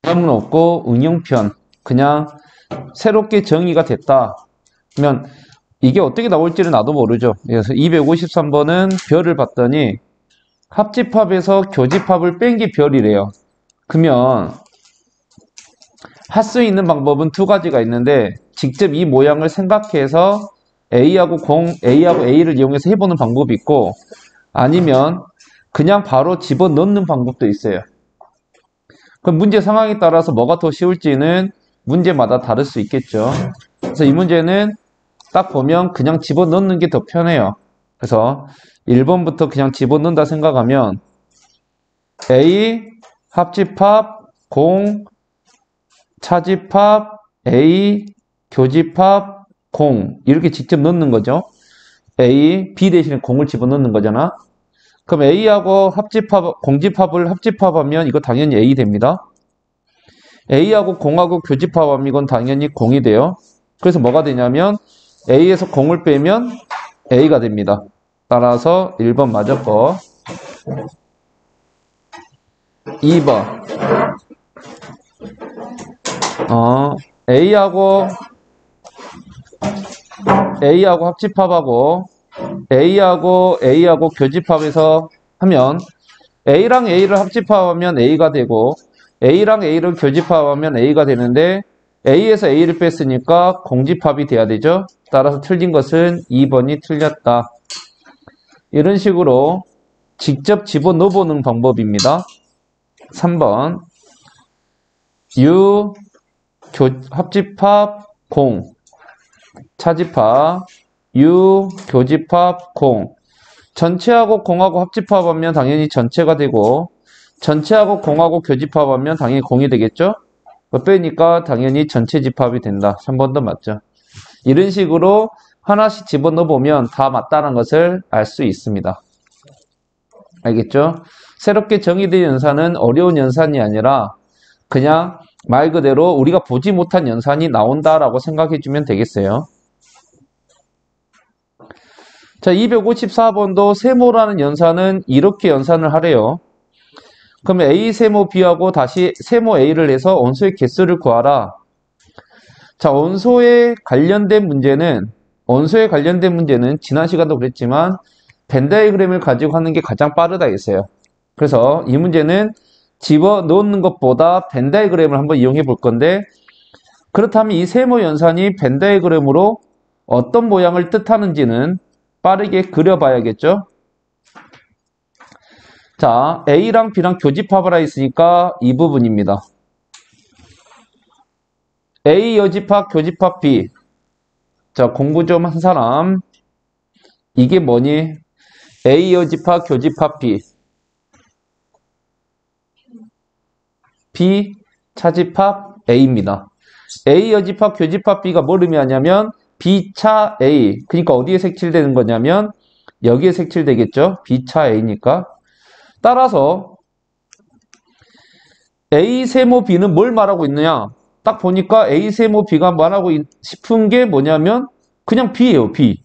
점은 없고 응용편 그냥 새롭게 정의가 됐다. 그러면 이게 어떻게 나올지는 나도 모르죠. 그래서 253번은 별을 봤더니 합집합에서 교집합을 뺀 게 별이래요. 그러면 할 수 있는 방법은 두 가지가 있는데 직접 이 모양을 생각해서 A하고 A를 이용해서 해보는 방법이 있고 아니면 그냥 바로 집어넣는 방법도 있어요. 그럼 문제 상황에 따라서 뭐가 더 쉬울지는 문제마다 다를 수 있겠죠. 그래서 이 문제는 딱 보면 그냥 집어넣는 게 더 편해요. 그래서 1번부터 그냥 집어넣는다 생각하면 A 합집합 공 차집합 A 교집합 공 이렇게 직접 넣는 거죠. A, B 대신에 공을 집어넣는 거잖아. 그럼 A하고 공집합을 합집합하면 이거 당연히 A 됩니다. A하고 공하고 교집합하면 이건 당연히 공이 돼요. 그래서 뭐가 되냐면 A에서 공을 빼면 A가 됩니다. 따라서 1번 맞았고 2번 A하고 합집합하고 A하고 교집합해서 하면 A랑 A를 합집합하면 A가 되고 A랑 A를 교집합하면 A가 되는데 A에서 A를 뺐으니까 공집합이 돼야 되죠. 따라서 틀린 것은 2번이 틀렸다. 이런 식으로 직접 집어넣어보는 방법입니다. 3번 U 합집합 공 차집합 U 교집합 공 전체하고 공하고 합집합하면 당연히 전체가 되고 전체하고 공하고 교집합하면 당연히 공이 되겠죠? 빼니까 당연히 전체 집합이 된다. 3번도 맞죠? 이런 식으로 하나씩 집어넣어보면 다 맞다는 것을 알 수 있습니다. 알겠죠? 새롭게 정의된 연산은 어려운 연산이 아니라 그냥 말 그대로 우리가 보지 못한 연산이 나온다라고 생각해주면 되겠어요. 자, 254번도 세모라는 연산은 이렇게 연산을 하래요. 그러면 A 세모 B하고 다시 세모 A를 해서 원소의 개수를 구하라. 자, 원소에 관련된 문제는 지난 시간도 그랬지만 벤 다이그램을 가지고 하는 게 가장 빠르다 했어요. 그래서 이 문제는 집어넣는 것보다 벤 다이그램을 한번 이용해 볼 건데 그렇다면 이 세모 연산이 벤 다이그램으로 어떤 모양을 뜻하는지는 빠르게 그려봐야겠죠. 자, A랑 B랑 교집합을 하여 있으니까 이 부분입니다. A 여집합 교집합 B. 자, 공부 좀 한 사람. 이게 뭐니? A 여집합 교집합 B. B 차집합 A입니다. A 여집합 교집합 B가 뭘 의미하냐면 B차 A. 그러니까 어디에 색칠되는 거냐면 여기에 색칠되겠죠. B차 A니까. 따라서 A 세모 B는 뭘 말하고 있느냐? 딱 보니까 A 세모 B가 말하고 싶은 게 뭐냐면 그냥 B예요. B.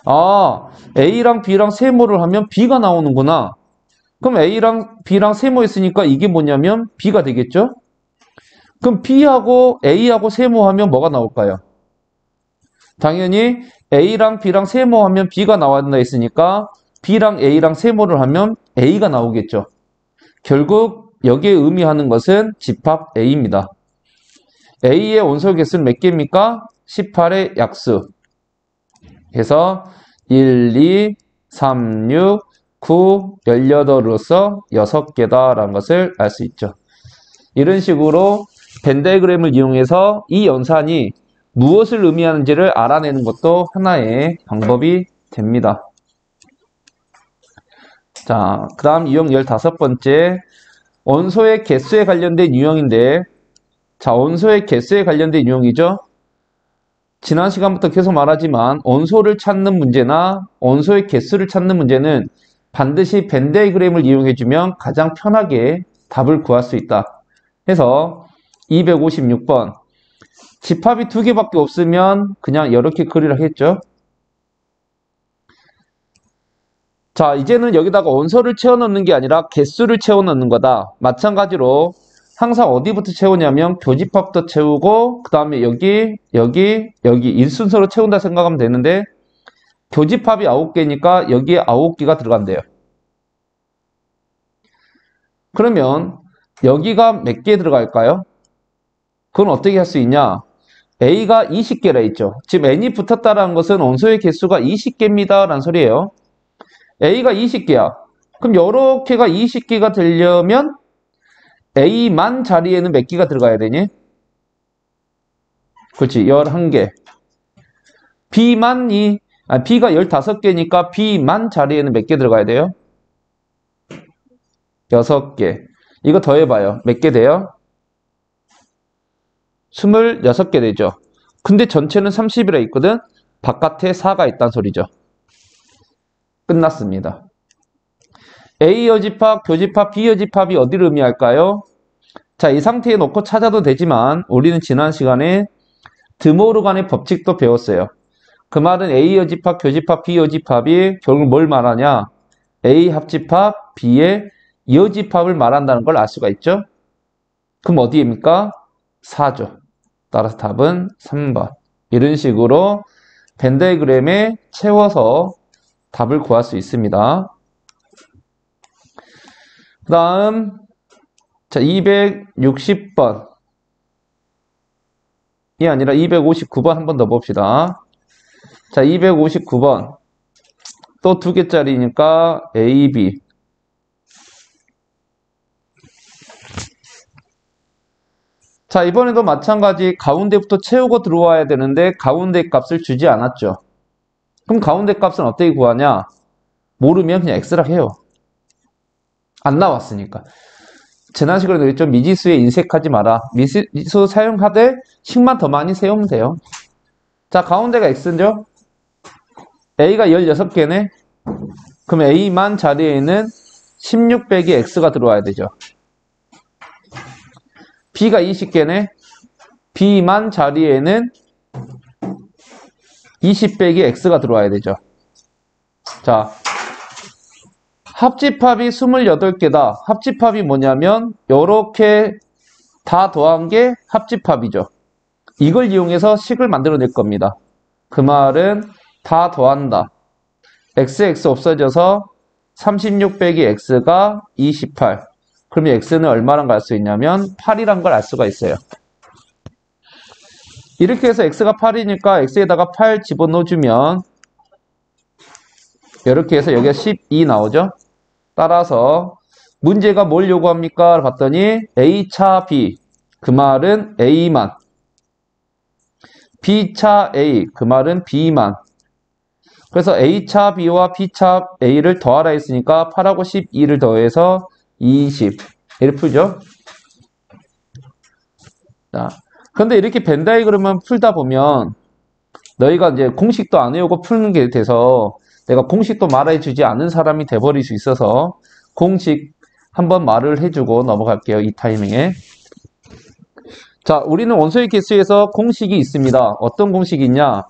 아, A랑 B랑 세모를 하면 B가 나오는구나. 그럼 A랑 B랑 세모 했으니까 이게 뭐냐면 B가 되겠죠? 그럼 B하고 A하고 세모하면 뭐가 나올까요? 당연히 A랑 B랑 세모하면 B가 나왔다 했으니까 B랑 A랑 세모를 하면 A가 나오겠죠. 결국 여기에 의미하는 것은 집합 A입니다. A의 원소 개수는 몇 개입니까? 18의 약수. 그래서 1, 2, 3, 6, 9, 18으로서 6개다라는 것을 알 수 있죠. 이런 식으로 벤 다이그램을 이용해서 이 연산이 무엇을 의미하는지를 알아내는 것도 하나의 방법이 됩니다. 자, 그 다음 유형 15번째 원소의 개수에 관련된 유형인데 자, 원소의 개수에 관련된 유형이죠. 지난 시간부터 계속 말하지만 원소를 찾는 문제나 원소의 개수를 찾는 문제는 반드시 벤 다이그램을 이용해주면 가장 편하게 답을 구할 수 있다. 해서 256번 집합이 2개밖에 없으면 그냥 이렇게 그리라 했죠. 자, 이제는 여기다가 원소를 채워 넣는 게 아니라 개수를 채워 넣는 거다. 마찬가지로 항상 어디부터 채우냐면 교집합부터 채우고 그 다음에 여기 이 순서로 채운다 생각하면 되는데 교집합이 9개니까 여기에 9개가 들어간대요. 그러면 여기가 몇 개 들어갈까요? 그건 어떻게 할 수 있냐? A가 20개라 했죠. 지금 N이 붙었다는 것은 원소의 개수가 20개입니다 라는 소리예요. A가 20개야. 그럼 요렇게가 20개가 되려면 A만 자리에는 몇 개가 들어가야 되니? 그렇지, 11개. B가 15개니까 B만 자리에는 몇 개 들어가야 돼요? 6개. 이거 더해봐요. 몇 개 돼요? 26개 되죠. 근데 전체는 30이라 있거든? 바깥에 4가 있다는 소리죠. 끝났습니다. A 여집합, 교집합, B 여집합이 어디를 의미할까요? 자, 이 상태에 놓고 찾아도 되지만 우리는 지난 시간에 드모르간의 법칙도 배웠어요. 그 말은 A 여집합, 교집합, B 여집합이 결국 뭘 말하냐? A 합집합, B의 여집합을 말한다는 걸 알 수가 있죠? 그럼 어디입니까? 4죠. 따라서 답은 3번. 이런 식으로 벤 다이그램에 채워서 답을 구할 수 있습니다. 그 다음, 자, 260번이 아니라 259번 한 번 더 봅시다. 자, 259번. 또 2개짜리니까 A, B. 자, 이번에도 마찬가지 가운데부터 채우고 들어와야 되는데 가운데 값을 주지 않았죠. 그럼 가운데 값은 어떻게 구하냐? 모르면 그냥 X랑 해요. 안 나왔으니까. 지난 시간에도 그랬죠. 미지수에 인색하지 마라. 미지수 사용하되 식만 더 많이 세우면 돼요. 자, 가운데가 X죠. A가 16개네. 그럼 A만 자리에는 16 빼기 X가 들어와야 되죠. B가 20개네. B만 자리에는 20 빼기 X가 들어와야 되죠. 자, 합집합이 28개다. 합집합이 뭐냐면 요렇게 다 더한 게 합집합이죠. 이걸 이용해서 식을 만들어낼 겁니다. 그 말은 다 더한다. XX 없어져서 36 빼기 X가 28. 그러면 X는 얼마란 걸 알 수 있냐면 8이란 걸 알 수가 있어요. 이렇게 해서 X가 8이니까 X에다가 8 집어넣어주면 이렇게 해서 여기가 12 나오죠. 따라서 문제가 뭘 요구합니까? 봤더니 A차 B, 그 말은 A만, B차 A, 그 말은 B만. 그래서 A차 B와 B차 A를 더하라 했으니까 8하고 12를 더해서 20. 이렇게 풀죠. 자, 근데 이렇게 벤 다이그램만 풀다 보면 너희가 이제 공식도 안 외우고 푸는 게 돼서 내가 공식도 말해주지 않은 사람이 돼버릴 수 있어서 공식 한번 말을 해주고 넘어갈게요. 이 타이밍에. 자, 우리는 원소의 개수에서 공식이 있습니다. 어떤 공식이 있냐?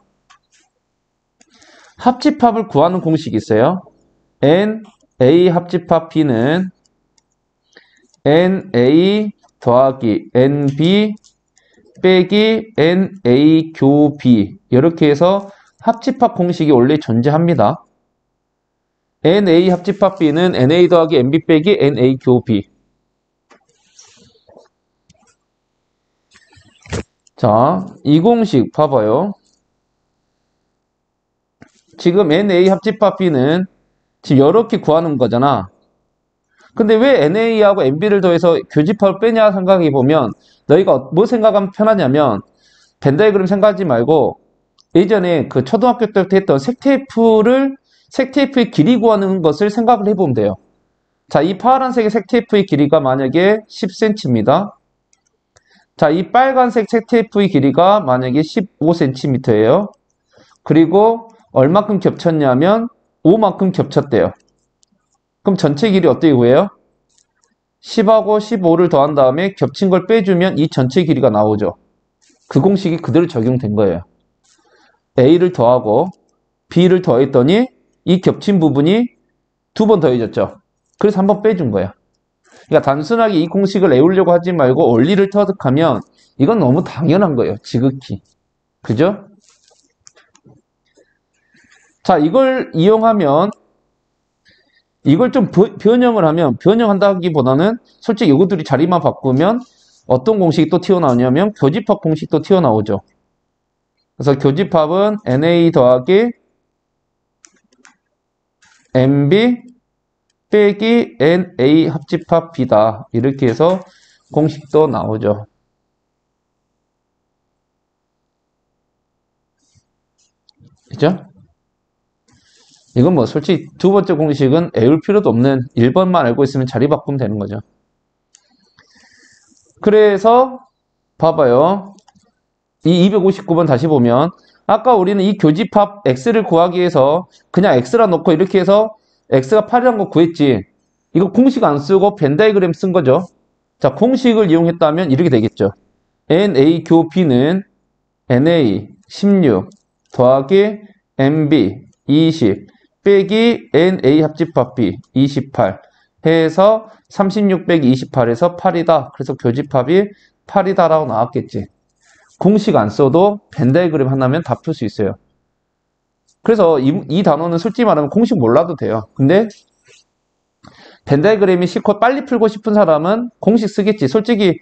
합집합을 구하는 공식이 있어요. N, A 합집합 B는 NA 더하기 NB 빼기 NA 교 B, 이렇게 해서 합집합 공식이 원래 존재합니다. NA 합집합 B는 NA 더하기 NB 빼기 NA 교 B. 자, 이 공식 봐봐요. 지금 NA 합집합 B는 지금 이렇게 구하는 거잖아. 근데 왜 NA하고 NB를 더해서 교집합을 빼냐 생각해보면 너희가 뭐 생각하면 편하냐면 벤 다이그램 생각하지 말고 예전에 그 초등학교 때부터 했던 색테이프의 길이 구하는 것을 생각을 해보면 돼요. 자, 이 파란색의 색테이프의 길이가 만약에 10cm입니다. 자, 이 빨간색 색테이프의 길이가 만약에 15cm예요. 그리고 얼마큼 겹쳤냐면 5만큼 겹쳤대요. 그럼 전체 길이 어떻게 구해요? 10하고 15를 더한 다음에 겹친 걸 빼주면 이 전체 길이가 나오죠. 그 공식이 그대로 적용된 거예요. A를 더하고 B를 더했더니 이 겹친 부분이 2번 더해졌죠. 그래서 한 번 빼준 거예요. 그러니까 단순하게 이 공식을 외우려고 하지 말고 원리를 터득하면 이건 너무 당연한 거예요. 지극히. 그죠? 자, 이걸 이용하면 이걸 좀 변형을 하면 변형한다기보다는 솔직히 이것들이 자리만 바꾸면 어떤 공식이 또 튀어나오냐면 교집합 공식도 튀어나오죠. 그래서 교집합은 NA 더하기 MB 빼기 NA 합집합 B다. 이렇게 해서 공식도 나오죠. 그죠? 이건 뭐 솔직히 두 번째 공식은 외울 필요도 없는 1번만 알고 있으면 자리 바꾸면 되는 거죠. 그래서 봐봐요. 이 259번 다시 보면 아까 우리는 이 교집합 x를 구하기 위해서 그냥 x라 놓고 이렇게 해서 x가 8이라는 거 구했지. 이거 공식 안 쓰고 벤 다이그램 쓴 거죠. 자, 공식을 이용했다면 이렇게 되겠죠. NA 교 B는 NA 16 더하기 MB 20 빼기 NA 합집합 B 28 해서 36 빼기 28에서 8이다. 그래서 교집합이 8이다라고 나왔겠지. 공식 안 써도 벤 다이그램 하나면 다 풀 수 있어요. 그래서 이 단어는 솔직히 말하면 공식 몰라도 돼요. 근데 벤 다이그램이 싫고 빨리 풀고 싶은 사람은 공식 쓰겠지. 솔직히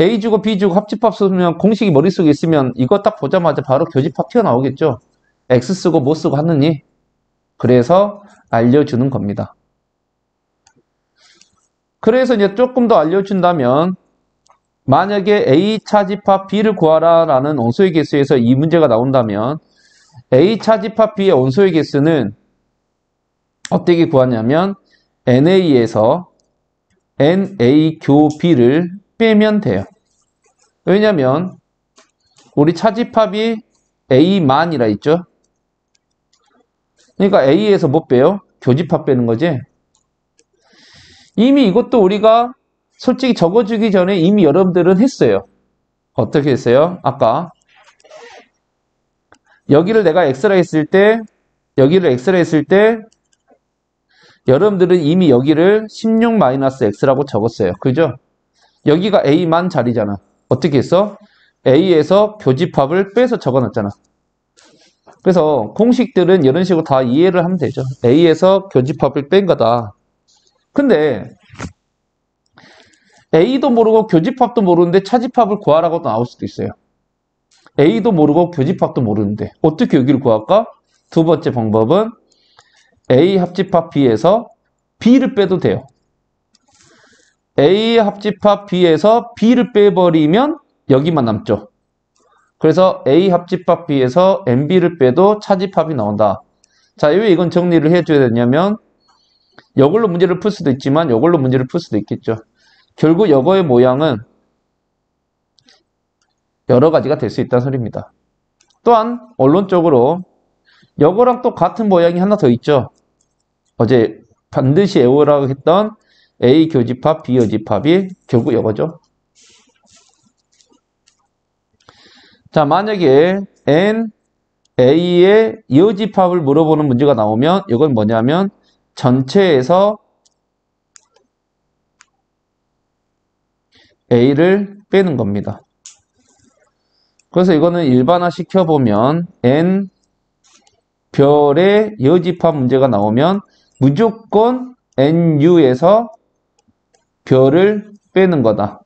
A 주고 B 주고 합집합 쓰면 공식이 머릿속에 있으면 이거 딱 보자마자 바로 교집합 튀어나오겠죠. X 쓰고 뭐 쓰고 하느니. 그래서 알려주는 겁니다. 그래서 이제 조금 더 알려준다면 만약에 A 차집합 B를 구하라 라는 원소의 개수에서 이 문제가 나온다면 A 차집합 B의 원소의 개수는 어떻게 구하냐면 NA에서 NA 교 B를 빼면 돼요. 왜냐면 우리 차집합이 A만이라 있죠. 그러니까 A에서 뭐 빼요? 교집합 빼는 거지. 이미 이것도 우리가 솔직히 적어주기 전에 이미 여러분들은 했어요. 어떻게 했어요? 아까 여기를 내가 X라 했을 때 여기를 X라 했을 때 여러분들은 이미 여기를 16-X라고 적었어요. 그죠? 여기가 A만 자리잖아. 어떻게 했어? A에서 교집합을 빼서 적어놨잖아. 그래서 공식들은 이런 식으로 다 이해를 하면 되죠. A에서 교집합을 뺀 거다. 근데 A도 모르고 교집합도 모르는데 차집합을 구하라고 나올 수도 있어요. A도 모르고 교집합도 모르는데 어떻게 여기를 구할까? 두 번째 방법은 A 합집합 B에서 B를 빼도 돼요. A 합집합 B에서 B를 빼버리면 여기만 남죠. 그래서 A 합집합 B에서 MB를 빼도 차집합이 나온다. 자, 왜 이건 정리를 해줘야 되냐면 이걸로 문제를 풀 수도 있지만 이걸로 문제를 풀 수도 있겠죠. 결국 이거의 모양은 여러 가지가 될 수 있다는 소리입니다. 또한 언론적으로 이거랑 또 같은 모양이 하나 더 있죠. 어제 반드시 외우라고 했던 A 교집합 B 여집합이 결국 이거죠. 자, 만약에 N, A의 여집합을 물어보는 문제가 나오면 이건 뭐냐면 전체에서 A를 빼는 겁니다. 그래서 이거는 일반화 시켜보면 N 별의 여집합 문제가 나오면 무조건 NU에서 별을 빼는 거다.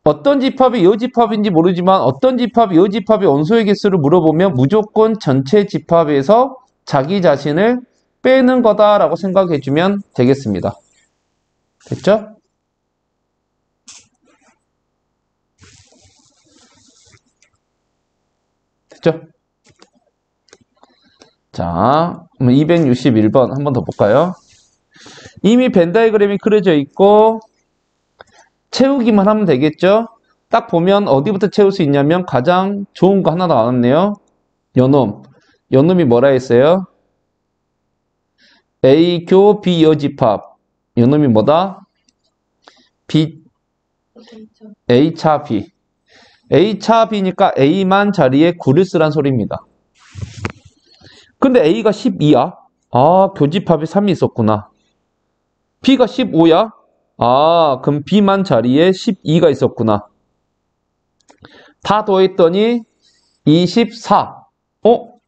어떤 집합이 여집합인지 모르지만 어떤 집합이 여집합의 원소의 개수를 물어보면 무조건 전체 집합에서 자기 자신을 빼는 거다라고 생각해주면 되겠습니다. 됐죠? 됐죠? 자, 261번 한 번 더 볼까요? 이미 벤 다이그램이 그려져 있고 채우기만 하면 되겠죠? 딱 보면 어디부터 채울 수 있냐면 가장 좋은 거 하나 나왔네요. 요놈. 요놈이 뭐라 했어요? A교 B 여집합. 요놈이 뭐다? A차 B. A차 B니까 A만 자리에 9를 쓰란 소리입니다. 근데 A가 12야? 아, 교집합이 3이 있었구나. B가 15야? 아, 그럼 B만 자리에 12가 있었구나. 다 더했더니 24.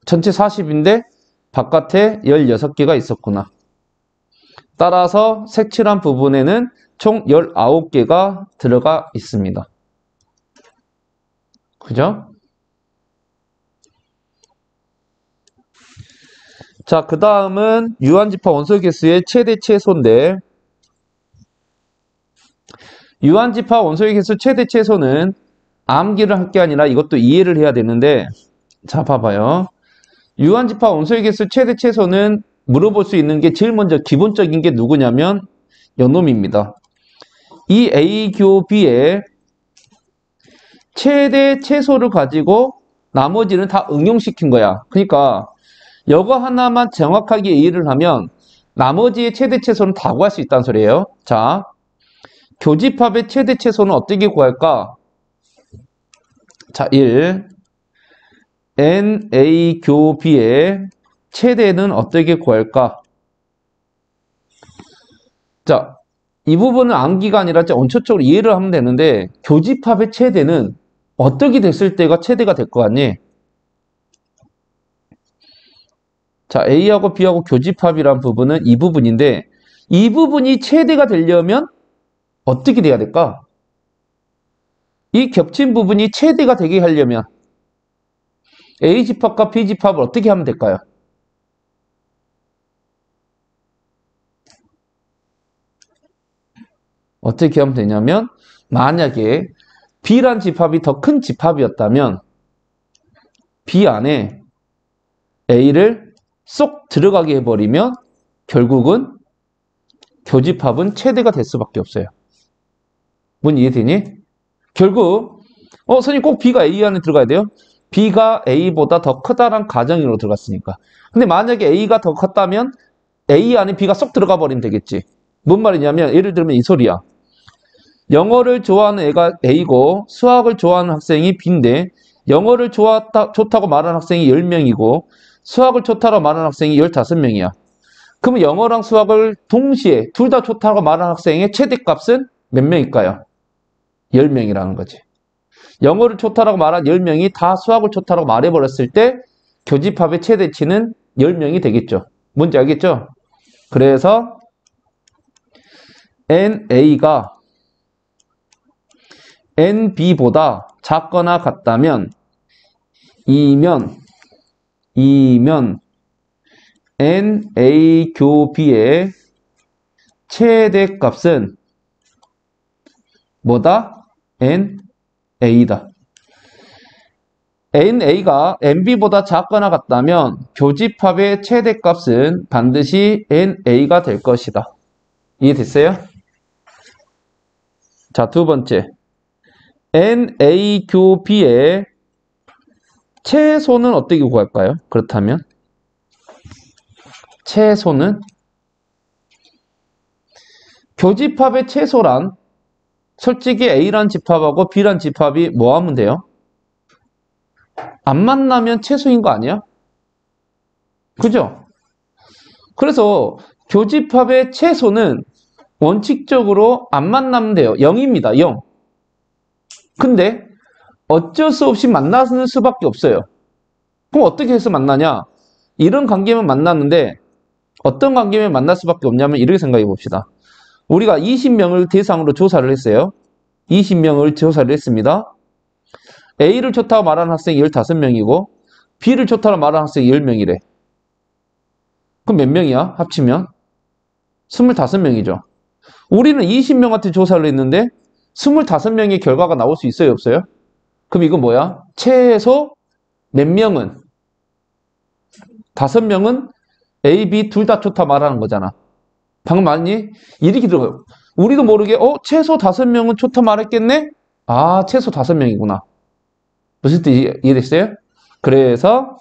전체 40인데 바깥에 16개가 있었구나. 따라서 색칠한 부분에는 총 19개가 들어가 있습니다. 그죠? 자, 그 다음은 유한지파 원소 개수의 최대 최소인데, 유한지파 원소의 개수 최대 최소는 암기를 할 게 아니라 이것도 이해를 해야 되는데, 자, 봐봐요. 유한지파 원소의 개수 최대 최소는 물어볼 수 있는 게 제일 먼저 기본적인 게 누구냐면 요놈입니다. 이 A 교 B의 최대 최소를 가지고 나머지는 다 응용시킨 거야. 그러니까 이거 하나만 정확하게 이해를 하면 나머지의 최대 최소는 다 구할 수 있다는 소리예요. 자, 교집합의 최대 최소는 어떻게 구할까? 자, 1. NA 교 B의 최대는 어떻게 구할까? 자, 이 부분은 암기가 아니라 원초적으로 이해를 하면 되는데 교집합의 최대는 어떻게 됐을 때가 최대가 될 것 같니? 자, A하고 B하고 교집합이란 부분은 이 부분인데 이 부분이 최대가 되려면 어떻게 돼야 될까? 이 겹친 부분이 최대가 되게 하려면 A집합과 B집합을 어떻게 하면 될까요? 어떻게 하면 되냐면 만약에 B란 집합이 더 큰 집합이었다면 B 안에 A를 쏙 들어가게 해버리면 결국은 교집합은 최대가 될 수밖에 없어요. 뭔 이해되니? 결국 선생님 꼭 B가 A 안에 들어가야 돼요? B가 A보다 더 크다란 가정으로 들어갔으니까. 근데 만약에 A가 더 컸다면 A 안에 B가 쏙 들어가 버리면 되겠지. 뭔 말이냐면 예를 들면 이 소리야. 영어를 좋아하는 애가 A고 수학을 좋아하는 학생이 B인데 영어를 좋다고 말하는 학생이 10명이고 수학을 좋다고 말하는 학생이 15명이야. 그러면 영어랑 수학을 동시에 둘 다 좋다고 말하는 학생의 최대값은 몇 명일까요? 10명이라는 거지. 영어를 좋다고 말한 10명이 다 수학을 좋다고 말해버렸을 때 교집합의 최대치는 10명이 되겠죠. 뭔지 알겠죠? 그래서 NA가 NB보다 작거나 같다면 이면 NA 교 B의 최대값은 뭐다? NA다. NA가 NB보다 작거나 같다면 교집합의 최대값은 반드시 NA가 될 것이다. 이해됐어요? 자, 두 번째. NA 교 B의 최소는 어떻게 구할까요? 그렇다면 최소는 교집합의 최소란 솔직히 A란 집합하고 B란 집합이 뭐 하면 돼요? 안 만나면 최소인 거 아니야? 그죠? 그래서 교집합의 최소는 원칙적으로 안 만나면 돼요. 0입니다. 0. 근데 어쩔 수 없이 만나는 수밖에 없어요. 그럼 어떻게 해서 만나냐? 이런 관계면 만났는데 어떤 관계면 만날 수밖에 없냐면 이렇게 생각해 봅시다. 우리가 20명을 대상으로 조사를 했어요. 20명을 조사를 했습니다. A를 좋다고 말하는 학생이 15명이고 B를 좋다고 말하는 학생이 10명이래. 그럼 몇 명이야? 합치면? 25명이죠. 우리는 20명한테 조사를 했는데 25명의 결과가 나올 수 있어요? 없어요? 그럼 이거 뭐야? 최소 몇 명은? 5명은 A, B 둘 다 좋다 말하는 거잖아. 방금 말했니? 이렇게 들어가요. 우리도 모르게 최소 5명은 좋다 말했겠네? 아, 최소 5명이구나. 무슨 뜻이 이해됐어요? 그래서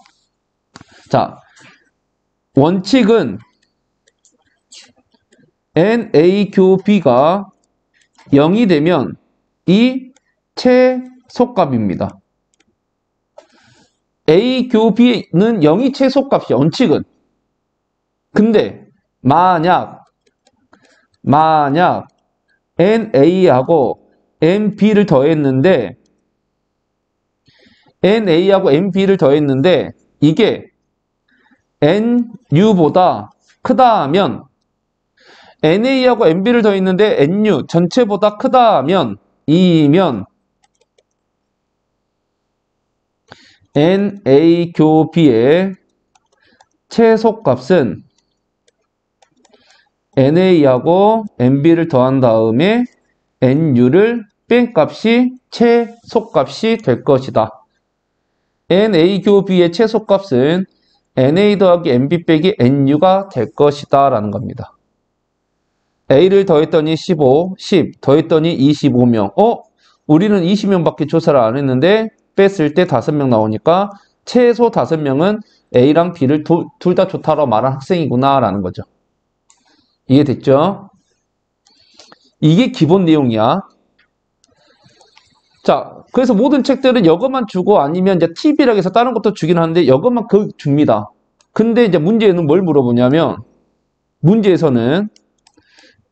자, 원칙은 NA 교 B가 0이 되면 이 최소값입니다. A 교 B는 0이 최소값이야. 원칙은. 근데 만약 만약 NA하고 NB를 더했는데 NA하고 NB를 더했는데 이게 NU보다 크다 하면 NA하고 NB를 더했는데 NU 전체보다 크다 하면 이면 NA 교 B의 최소값은 NA하고 NB를 더한 다음에 NU를 뺀 값이 최소값이 될 것이다. NA 교 B의 최소값은 NA 더하기 NB 빼기 NU가 될 것이다 라는 겁니다. A를 더했더니 15, 10 더했더니 25명. 우리는 20명밖에 조사를 안 했는데 뺐을 때 5명 나오니까 최소 5명은 A랑 B를 둘 다 좋다라고 말한 학생이구나 라는 거죠. 이해됐죠? 이게 기본 내용이야. 자, 그래서 모든 책들은 이것만 주고 아니면 이제 팁이라고 해서 다른 것도 주긴 하는데 이것만 줍니다. 근데 이제 문제는 뭘 물어보냐면 문제에서는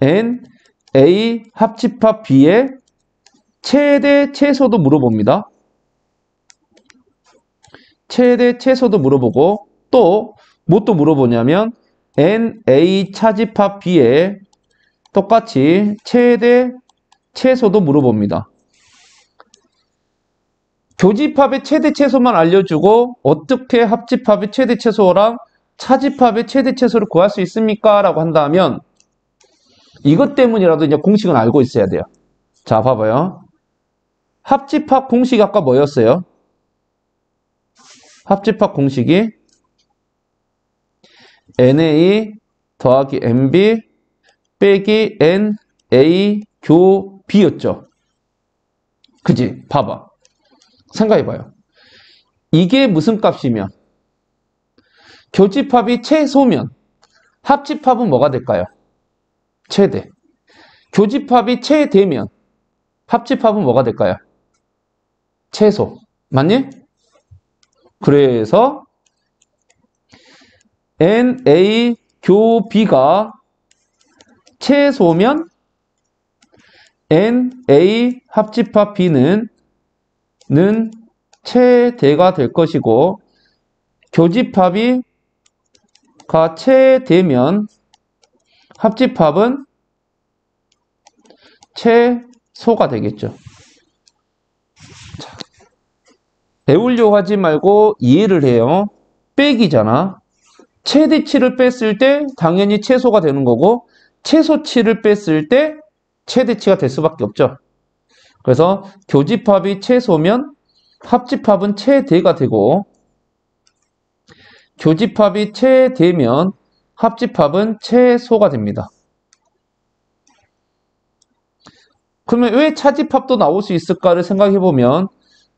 N, A 합집합 B의 최대 최소도 물어봅니다. 최대 최소도 물어보고 또 뭐 또 물어보냐면 N, A 차집합 B의 똑같이 최대 최소도 물어봅니다. 교집합의 최대 최소만 알려주고 어떻게 합집합의 최대 최소랑 차집합의 최대 최소를 구할 수 있습니까? 라고 한다면 이것 때문이라도 이제 공식은 알고 있어야 돼요. 자, 봐봐요. 합집합 공식이 아까 뭐였어요? 합집합 공식이 NA 더하기 NB 빼기 NA 교 B였죠. 그지? 봐봐. 생각해봐요. 이게 무슨 값이면? 교집합이 최소면 합집합은 뭐가 될까요? 최대. 교집합이 최대면 합집합은 뭐가 될까요? 최소. 맞니? 그래서 NA 교 B가 최소면 NA 합집합 B는 최대가 될 것이고 교집합이 최대면 합집합은 최소가 되겠죠. 자, 배우려고 하지 말고 이해를 해요. 빼기잖아. 최대치를 뺐을 때 당연히 최소가 되는 거고 최소치를 뺐을 때 최대치가 될 수밖에 없죠. 그래서 교집합이 최소면 합집합은 최대가 되고 교집합이 최대면 합집합은 최소가 됩니다. 그러면 왜 차집합도 나올 수 있을까를 생각해보면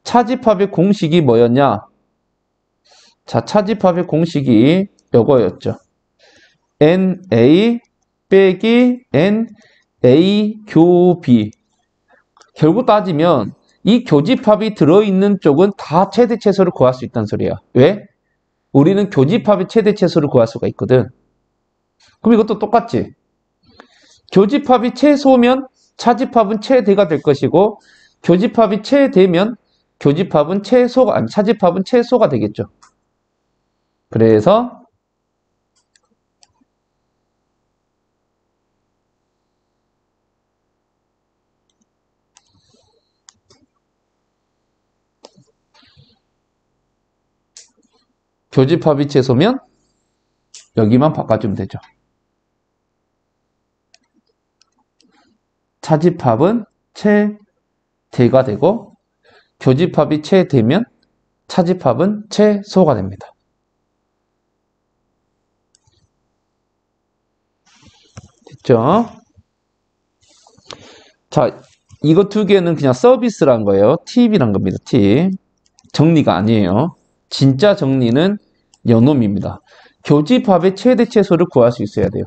차집합의 공식이 뭐였냐? 자, 차집합의 공식이 이거였죠. NA 빼기 NA 교 B. 결국 따지면 이 교집합이 들어있는 쪽은 다 최대 최소를 구할 수 있다는 소리야. 왜? 우리는 교집합의 최대 최소를 구할 수가 있거든. 그럼 이것도 똑같지. 교집합이 최소면 차집합은 최대가 될 것이고 교집합이 최대면 교집합은 최소가 아니 차집합은 최소가 되겠죠. 그래서 교집합이 최소면 여기만 바꿔주면 되죠. 차집합은 최대가 되고 교집합이 최대면 차집합은 최소가 됩니다. 됐죠? 자, 이거 두 개는 그냥 서비스란 거예요. 팁이란 겁니다. 팁. 정리가 아니에요. 진짜 정리는 요놈입니다. 교집합의 최대 최소를 구할 수 있어야 돼요.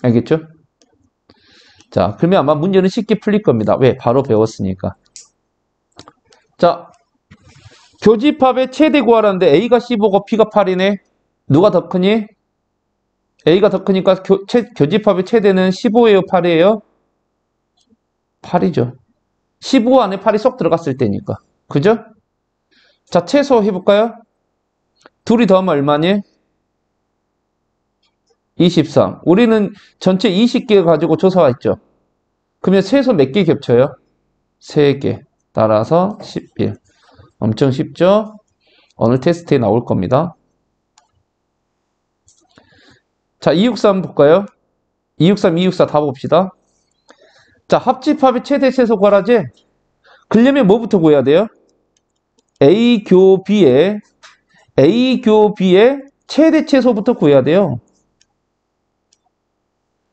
알겠죠? 자, 그러면 아마 문제는 쉽게 풀릴 겁니다. 왜? 바로 배웠으니까. 자, 교집합의 최대 구하라는데 A가 15고 B가 8이네. 누가 더 크니? A가 더 크니까 교집합의 최대는 15예요, 8이에요? 8이죠. 15 안에 8이 쏙 들어갔을 때니까. 그죠? 자, 최소 해볼까요? 둘이 더하면 얼마니? 23. 우리는 전체 20개 가지고 조사했죠. 그러면 최소 몇 개 겹쳐요? 3개. 따라서 11. 엄청 쉽죠? 오늘 테스트에 나올 겁니다. 자, 263 볼까요? 263, 264 다 봅시다. 자, 합집합의 최대 최소 구하라지? 그러려면 뭐부터 구해야 돼요? A 교 B의 최대 최소부터 구해야 돼요.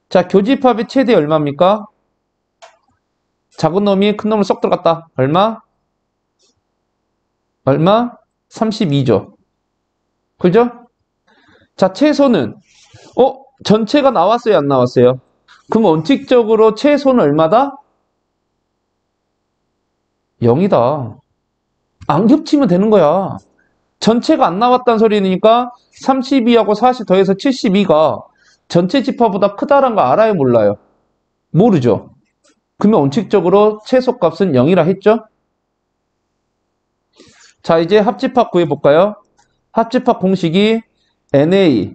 자, 교집합의 최대 얼마입니까? 작은 놈이 큰 놈을 쏙 들어갔다. 얼마? 32죠. 그죠? 자, 최소는 전체가 나왔어요, 안 나왔어요? 그럼 원칙적으로 최소는 얼마다? 0이다. 안 겹치면 되는 거야. 전체가 안 나왔다는 소리니까 32하고 40 더해서 72가 전체 집합보다 크다란 거 알아요, 몰라요? 모르죠. 그러면 원칙적으로 최소값은 0이라 했죠? 자, 이제 합집합 구해볼까요? 합집합 공식이 NA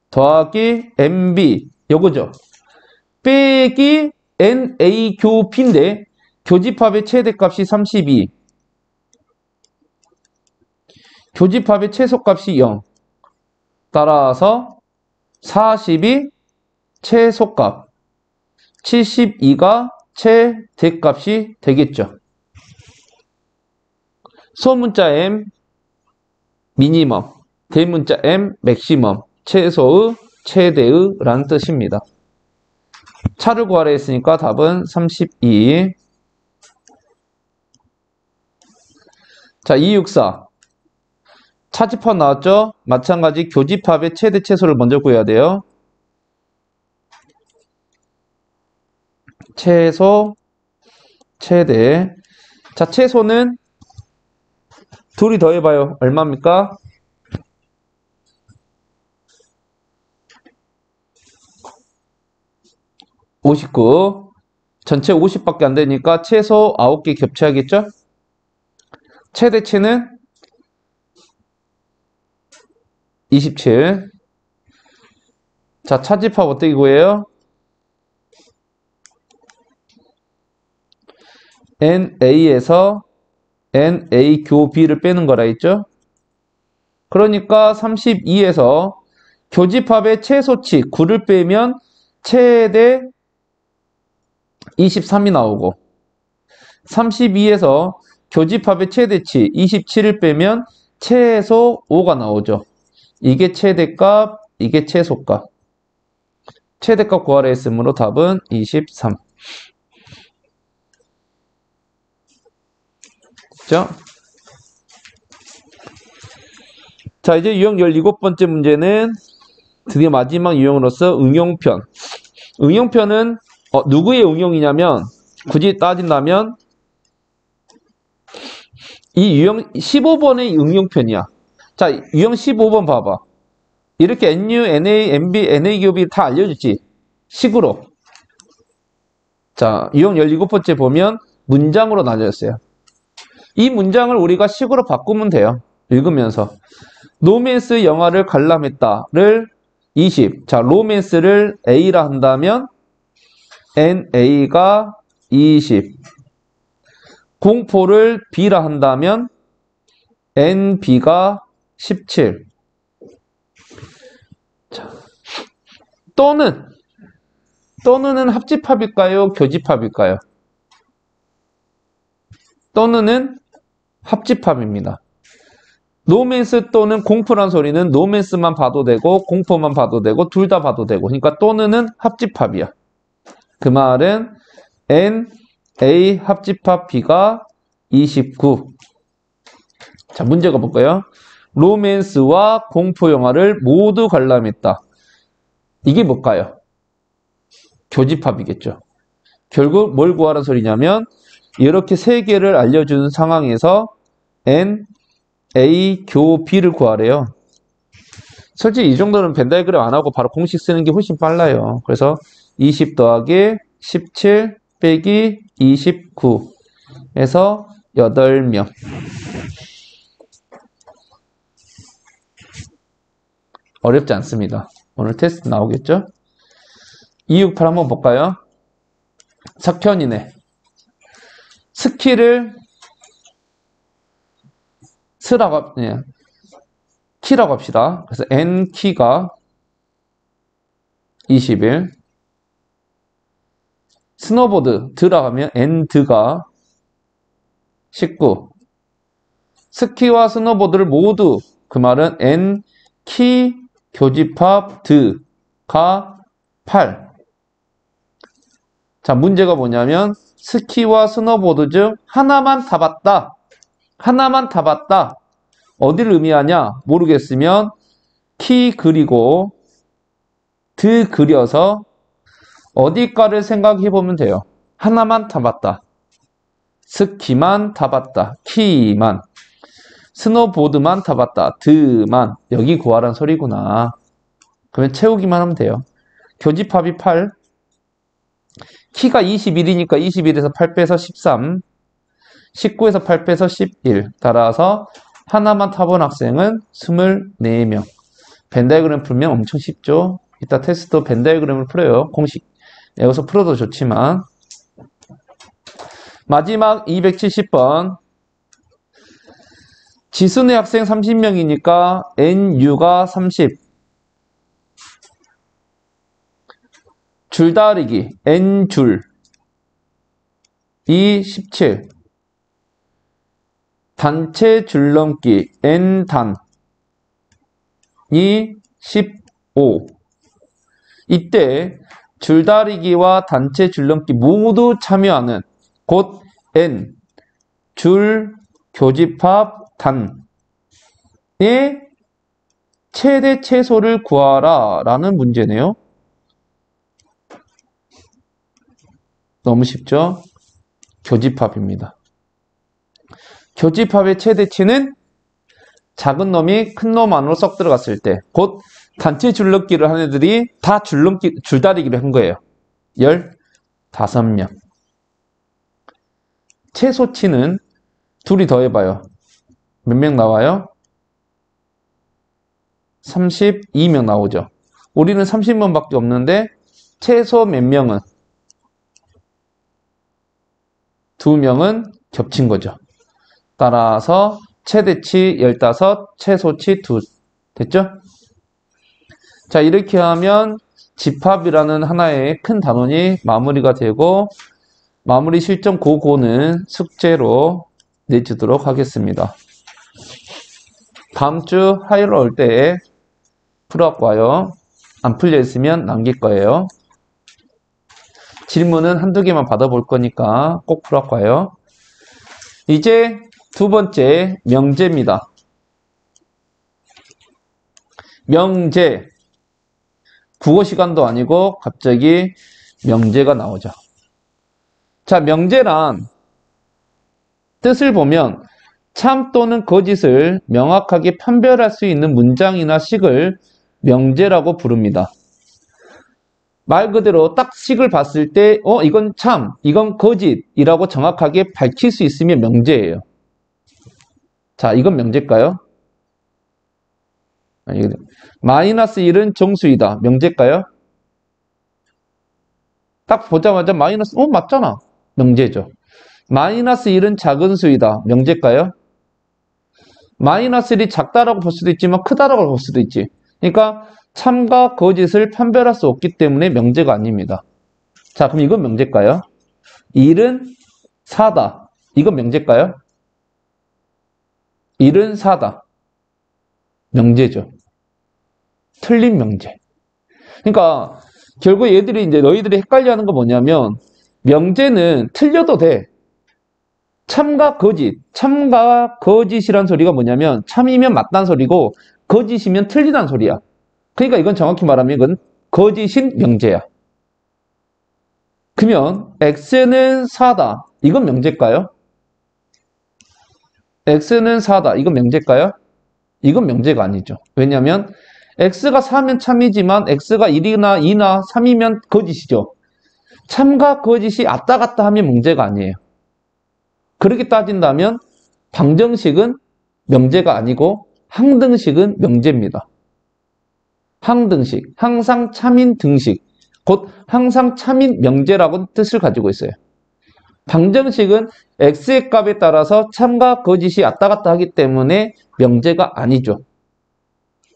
더하기 MB 요거죠. 빼기 NA 교 B인데 교집합의 최대값이 32, 교집합의 최소값이 0. 따라서 40이 최소값, 72가 최대값이 되겠죠. 소문자 M 미니멈, 대문자 M 맥시멈, 최소의, 최대의 라는 뜻입니다. 차를 구하라 했으니까 답은 32. 자, 264. 차집합 나왔죠? 마찬가지 교집합의 최대 최소를 먼저 구해야 돼요. 최소, 최대. 자, 최소는 둘이 더해봐요. 얼마입니까? 59. 전체 50밖에 안 되니까 최소 9개 겹쳐야겠죠? 최대치는 27. 자, 차집합 어떻게 구해요? NA에서 NA 교 B를 빼는 거라 했죠? 그러니까 32에서 교집합의 최소치 9를 빼면 최대 23이 나오고 32에서 교집합의 최대치 27을 빼면 최소 5가 나오죠. 이게 최대값, 이게 최소값. 최대값 구하라 했으므로 답은 23. 그죠? 자, 이제 유형 17번째 문제는 드디어 마지막 유형으로서 응용편. 응용편은 누구의 응용이냐면 굳이 따진다면 이 유형 15번의 응용편이야. 자, 유형 15번 봐봐. 이렇게 NU, NA, MB, NA 기업이 다 알려줬지. 식으로. 자, 유형 17번째 보면 문장으로 나뉘었어요. 이 문장을 우리가 식으로 바꾸면 돼요. 읽으면서. 로맨스 영화를 관람했다를 20. 자, 로맨스를 A라 한다면 NA가 20. 공포를 B라 한다면 NB가 17. 자, 또는은 합집합일까요? 교집합일까요? 또는은 합집합입니다. 로맨스 또는 공포란 소리는 로맨스만 봐도 되고 공포만 봐도 되고 둘 다 봐도 되고 그러니까 또는은 합집합이야. 그 말은 NA 합집합 B가 29. 자, 문제가 볼까요? 로맨스와 공포 영화를 모두 관람했다. 이게 뭘까요? 교집합이겠죠. 결국 뭘 구하라는 소리냐면 이렇게 세 개를 알려주는 상황에서 N, A, 교, B를 구하래요. 솔직히 이 정도는 벤 다이어그램 안 하고 바로 공식 쓰는 게 훨씬 빨라요. 그래서 20 더하기 17 빼기 29에서 8명. 어렵지 않습니다. 오늘 테스트 나오겠죠? 268 한번 볼까요? 석현이네. 스키를 키라고 합시다. 그래서 n 키가 21. 스노보드 들어가면 n 드가 19. 스키와 스노보드를 모두, 그 말은 n 키 교집합 드가 8. 자, 문제가 뭐냐면 스키와 스노보드 중 하나만 타봤다. 하나만 타봤다. 어디를 의미하냐? 모르겠으면 키 그리고 드 그려서 어디가를 생각해 보면 돼요. 하나만 타봤다. 스키만 타봤다. 키만. 스노보드만 타봤다. 드만. 여기 구하란 소리구나. 그러면 채우기만 하면 돼요. 교집합이 8. 키가 21이니까 21에서 8 빼서 13. 19에서 8 빼서 11. 따라서 하나만 타본 학생은 24명. 벤 다이어그램 풀면 엄청 쉽죠? 이따 테스트도 벤 다이어그램을 풀어요. 공식. 여기서 풀어도 좋지만. 마지막 270번. 지순의 학생 30명이니까 NU가 30. 줄다리기 N줄 이 17. 단체 줄넘기 N단 이 15. 이때 줄다리기와 단체 줄넘기 모두 참여하는 곧 N 줄 교집합 단의 최대 최소를 구하라 라는 문제네요. 너무 쉽죠? 교집합입니다. 교집합의 최대치는 작은 놈이 큰 놈 안으로 쏙 들어갔을 때, 곧 단체 줄넘기를 한 애들이 다 줄다리기를 한 거예요. 15명. 최소치는 둘이 더해봐요. 몇 명 나와요? 32명 나오죠. 우리는 30명밖에 없는데 최소 몇 명은? 2명은 겹친 거죠. 따라서 최대치 15, 최소치 2. 됐죠? 자, 이렇게 하면 집합이라는 하나의 큰 단원이 마무리가 되고, 마무리 실점 고는 숙제로 내주도록 하겠습니다. 다음 주 화요일 올 때 풀어갖고 와요. 안 풀려 있으면 남길 거예요. 질문은 한두 개만 받아볼 거니까 꼭 풀어갖고 와요. 이제 두 번째 명제입니다. 명제. 국어 시간도 아니고 갑자기 명제가 나오죠. 자, 명제란 뜻을 보면 참 또는 거짓을 명확하게 판별할 수 있는 문장이나 식을 명제라고 부릅니다. 말 그대로 딱 식을 봤을 때 이건 참, 이건 거짓이라고 정확하게 밝힐 수 있으면 명제예요. 자, 이건 명제일까요? 마이너스 1은 정수이다. 명제일까요? 딱 보자마자 마이너스, 맞잖아. 명제죠. 마이너스 1은 작은 수이다. 명제일까요? 마이너스 1이 작다라고 볼 수도 있지만 크다라고 볼 수도 있지. 그러니까 참과 거짓을 판별할 수 없기 때문에 명제가 아닙니다. 자, 그럼 이건 명제일까요? 1은 4다. 이건 명제일까요? 1은 4다. 명제죠. 틀린 명제. 그러니까 결국 얘들이 이제 너희들이 헷갈려하는 거 뭐냐면 명제는 틀려도 돼. 참과 거짓. 참과 거짓이란 소리가 뭐냐면 참이면 맞다는 소리고 거짓이면 틀리다는 소리야. 그러니까 이건 정확히 말하면 이건 거짓인 명제야. 그러면 x는 4다. 이건 명제일까요? x는 4다. 이건 명제일까요? 이건 명제가 아니죠. 왜냐하면 x가 4면 참이지만 x가 1이나 2나 3이면 거짓이죠. 참과 거짓이 왔다 갔다 하면 문제가 아니에요. 그렇게 따진다면 방정식은 명제가 아니고 항등식은 명제입니다. 항등식, 항상 참인 등식, 곧 항상 참인 명제라고 뜻을 가지고 있어요. 방정식은 x의 값에 따라서 참과 거짓이 왔다 갔다 하기 때문에 명제가 아니죠.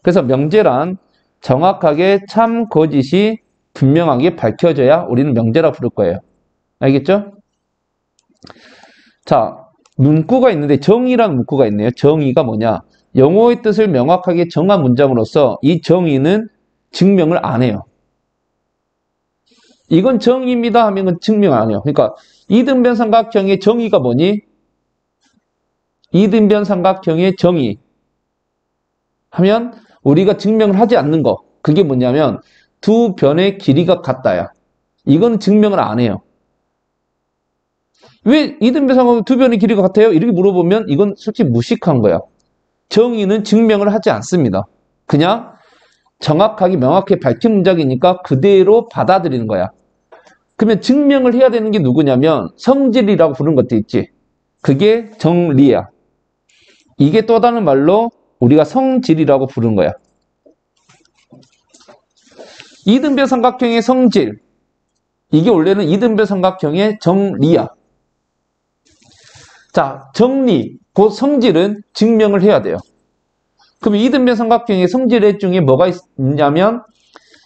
그래서 명제란 정확하게 참, 거짓이 분명하게 밝혀져야 우리는 명제라 부를 거예요. 알겠죠? 자, 문구가 있는데 정의라는 문구가 있네요. 정의가 뭐냐? 영어의 뜻을 명확하게 정한 문장으로서 이 정의는 증명을 안 해요. 이건 정의입니다 하면 증명 안 해요. 그러니까 이등변 삼각형의 정의가 뭐니? 이등변 삼각형의 정의 하면 우리가 증명을 하지 않는 거. 그게 뭐냐면 두 변의 길이가 같다야. 이건 증명을 안 해요. 왜 이등변 삼각형 두 변의 길이가 같아요? 이렇게 물어보면 이건 솔직히 무식한 거야. 정의는 증명을 하지 않습니다. 그냥 정확하게 명확하게 밝힌 문장이니까 그대로 받아들이는 거야. 그러면 증명을 해야 되는 게 누구냐면 성질이라고 부르는 것도 있지. 그게 정리야. 이게 또 다른 말로 우리가 성질이라고 부르는 거야. 이등변 삼각형의 성질. 이게 원래는 이등변 삼각형의 정리야. 자, 정리, 곧 성질은 증명을 해야 돼요. 그럼 이등변 삼각형의 성질 중에 뭐가 있냐면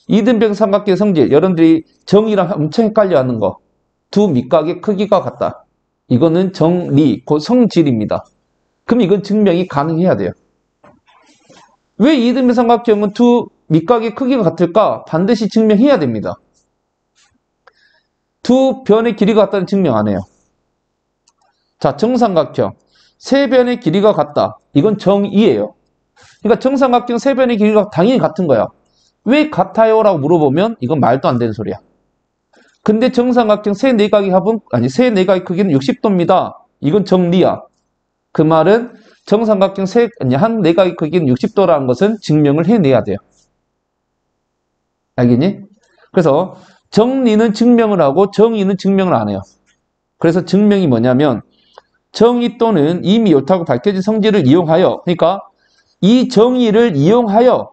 이등변 삼각형의 성질, 여러분들이 정의랑 엄청 헷갈려 하는 거. 두 밑각의 크기가 같다. 이거는 정리, 곧 성질입니다. 그럼 이건 증명이 가능해야 돼요. 왜 이등변 삼각형은 두 밑각의 크기가 같을까? 반드시 증명해야 됩니다. 두 변의 길이가 같다는 증명 안 해요. 자, 정삼각형. 세 변의 길이가 같다. 이건 정의예요. 그러니까 정삼각형 세 변의 길이가 당연히 같은 거야. 왜 같아요? 라고 물어보면 이건 말도 안 되는 소리야. 근데 정삼각형 세 내각의 합은, 아니, 세 내각의 크기는 60도입니다. 이건 정리야. 그 말은 정삼각형 한 내각의 크기는 60도라는 것은 증명을 해내야 돼요. 알겠니? 그래서 정리는 증명을 하고 정의는 증명을 안 해요. 그래서 증명이 뭐냐면 정의 또는 이미 옳다고 밝혀진 성질을 이용하여, 그러니까 이 정의를 이용하여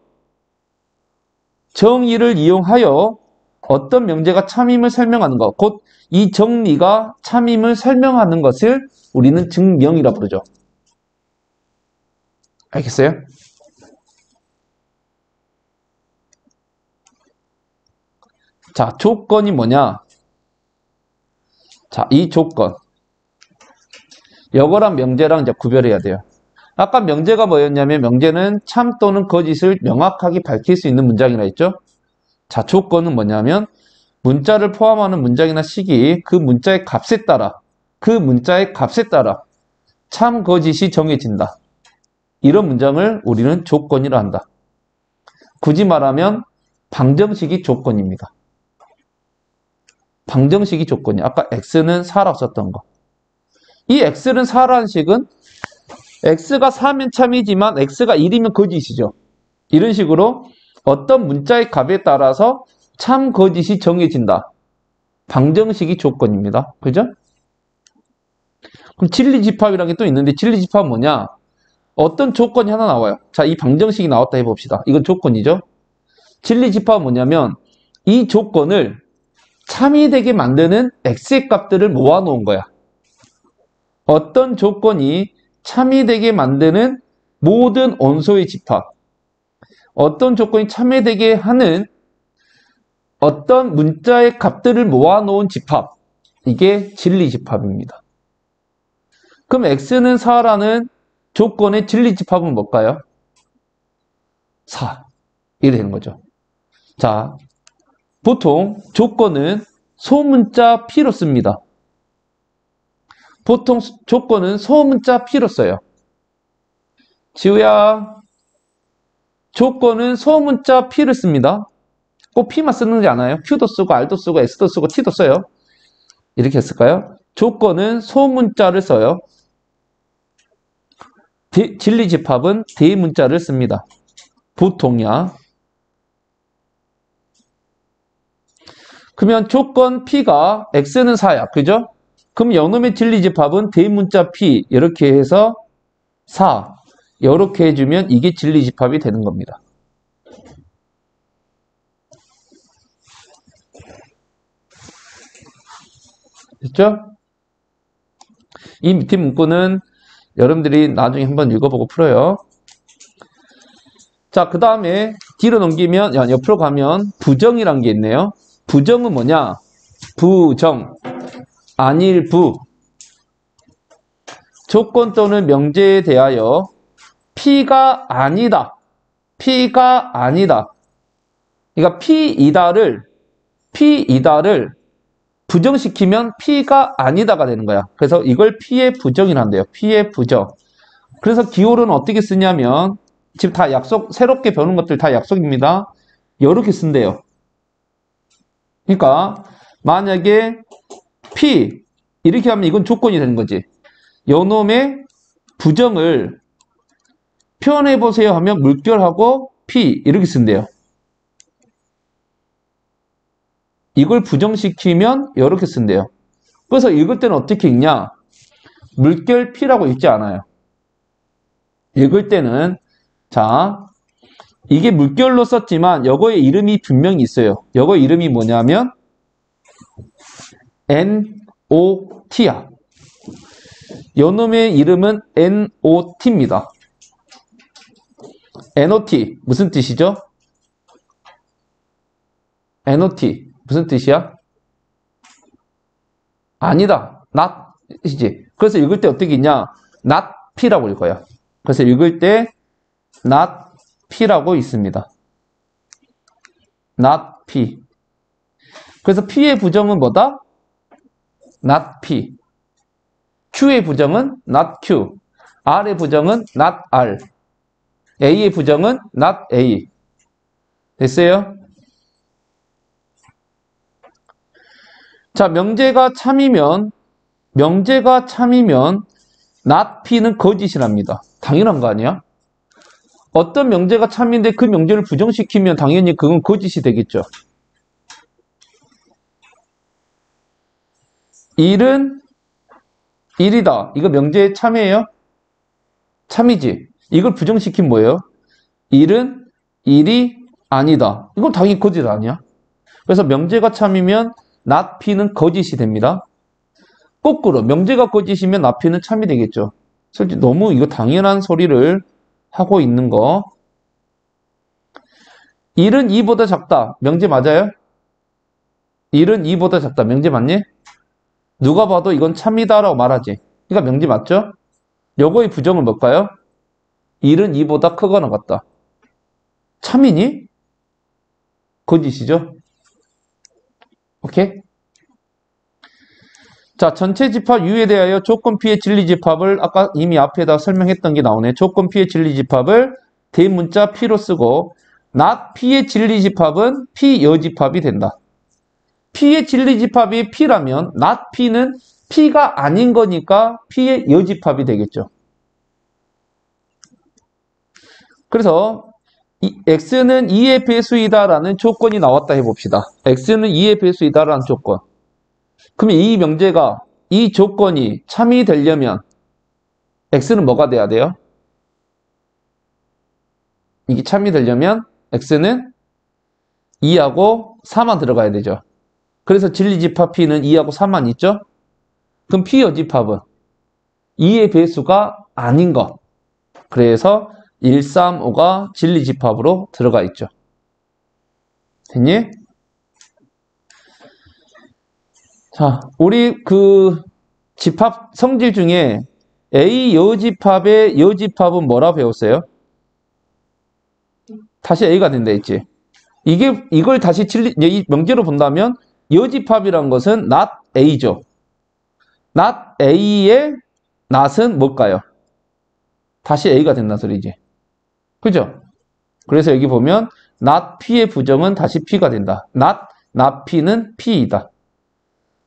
어떤 명제가 참임을 설명하는 것, 곧 이 정리가 참임을 설명하는 것을 우리는 증명이라 부르죠. 알겠어요? 자, 조건이 뭐냐? 자, 이 조건. 여거랑 명제랑 이제 구별해야 돼요. 아까 명제가 뭐였냐면 명제는 참 또는 거짓을 명확하게 밝힐 수 있는 문장이라 했죠. 자, 조건은 뭐냐면 문자를 포함하는 문장이나 식이 그 문자의 값에 따라 참, 거짓이 정해진다. 이런 문장을 우리는 조건이라 한다. 굳이 말하면 방정식이 조건입니다. 방정식이 조건이야. 아까 x는 4라고 썼던 거. 이 x는 4라는 식은 x가 4면 참이지만 x가 1이면 거짓이죠. 이런 식으로 어떤 문자의 값에 따라서 참, 거짓이 정해진다. 방정식이 조건입니다. 그죠? 그럼 진리집합이라는 게 또 있는데 진리집합은 뭐냐? 어떤 조건이 하나 나와요. 자, 이 방정식이 나왔다 해봅시다. 이건 조건이죠. 진리집합은 뭐냐면 이 조건을 참이 되게 만드는 x의 값들을 모아놓은 거야. 어떤 조건이 참이 되게 만드는 모든 원소의 집합, 어떤 조건이 참이 되게 하는 어떤 문자의 값들을 모아놓은 집합, 이게 진리집합입니다. 그럼 x는 4라는 조건의 진리집합은 뭘까요? 4. 이렇게 되는 거죠. 자, 보통 조건은 소문자 P로 씁니다. 보통 조건은 소문자 P로 써요. 지우야, 조건은 소문자 P를 씁니다. 꼭 P만 쓰는 게 않아요. Q도 쓰고 R도 쓰고 S도 쓰고 T도 써요. 이렇게 했을까요? 조건은 소문자를 써요. 진리집합은 대문자를 씁니다. 보통이야. 그러면 조건 P가 X는 4야. 그죠? 그럼 요놈의 진리집합은 대문자 P 이렇게 해서 4 이렇게 해주면 이게 진리집합이 되는 겁니다. 됐죠? 이 밑에 문구는 여러분들이 나중에 한번 읽어보고 풀어요. 자, 그 다음에 뒤로 넘기면, 옆으로 가면 부정이란 게 있네요. 부정은 뭐냐? 부정, 안일부. 조건 또는 명제에 대하여 P가 아니다. P가 아니다. 그러니까 P이다를 부정시키면 P가 아니다가 되는 거야. 그래서 이걸 P의 부정이란대요. P의 부정. 그래서 기호는 어떻게 쓰냐면 지금 다 약속, 새롭게 배우는 것들 다 약속입니다. 이렇게 쓴대요. 그러니까 만약에 P 이렇게 하면 이건 조건이 되는 거지. 요놈의 부정을 표현해보세요 하면 물결하고 P 이렇게 쓴대요. 이걸 부정시키면 이렇게 쓴대요. 그래서 읽을 때는 어떻게 읽냐? 물결 P라고 읽지 않아요. 읽을 때는 자, 이게 물결로 썼지만 요거의 이름이 분명히 있어요. 요거 이름이 뭐냐면 NOT야. 요놈의 이름은 NOT입니다. NOT 무슨 뜻이죠? NOT 무슨 뜻이야? 아니다. not이지. 그래서 읽을 때 어떻게 읽냐? not P라고 읽어요. 그래서 읽을 때 not P라고 있습니다. not P. 그래서 P의 부정은 뭐다? not P. Q의 부정은 not Q. R의 부정은 not R. A의 부정은 not A. 됐어요? 자, 명제가 참이면 not P는 거짓이랍니다. 당연한 거 아니야? 어떤 명제가 참인데 그 명제를 부정시키면 당연히 그건 거짓이 되겠죠. 1은 1이다. 이거 명제의 참이에요? 참이지. 이걸 부정시킨 뭐예요? 1은 1이 아니다. 이건 당연히 거짓 아니야? 그래서 명제가 참이면 not P는 거짓이 됩니다. 거꾸로 명제가 거짓이면 not P는 참이 되겠죠. 솔직히 너무 이거 당연한 소리를 하고 있는 거. 1은 2보다 작다. 명제 맞아요? 1은 2보다 작다. 명제 맞니? 누가 봐도 이건 참이다라고 말하지. 그러니까 명제 맞죠? 요거의 부정은 뭘까요? 1은 2보다 크거나 같다. 참이니? 거짓이죠? 오케이? 자, 전체 집합 U에 대하여 조건 P의 진리 집합을 아까 이미 앞에다 설명했던 게 나오네. 조건 P의 진리 집합을 대문자 P로 쓰고 not P의 진리 집합은 P 여집합이 된다. P의 진리 집합이 P라면 not P는 P가 아닌 거니까 P의 여집합이 되겠죠. 그래서 X는 2의 배수이다라는 조건이 나왔다 해봅시다. X는 2의 배수이다라는 조건. 그러면 이 명제가, 이 조건이 참이 되려면 X는 뭐가 돼야 돼요? 이게 참이 되려면 X는 2하고 4만 들어가야 되죠. 그래서 진리집합 P는 2하고 4만 있죠? 그럼 P 여집합은 2의 배수가 아닌 것. 그래서 1, 3, 5가 진리집합으로 들어가 있죠. 됐니? 자, 우리 그 집합 성질 중에 A 여집합의 여집합은 뭐라 배웠어요? 다시 A가 된다 했지. 이걸 다시 이 명제로 본다면 여집합이란 것은 not A죠. not A의 not은 뭘까요? 다시 A가 된다는 소리지. 그죠? 그래서 여기 보면 not P의 부정은 다시 P가 된다. not P는 P이다.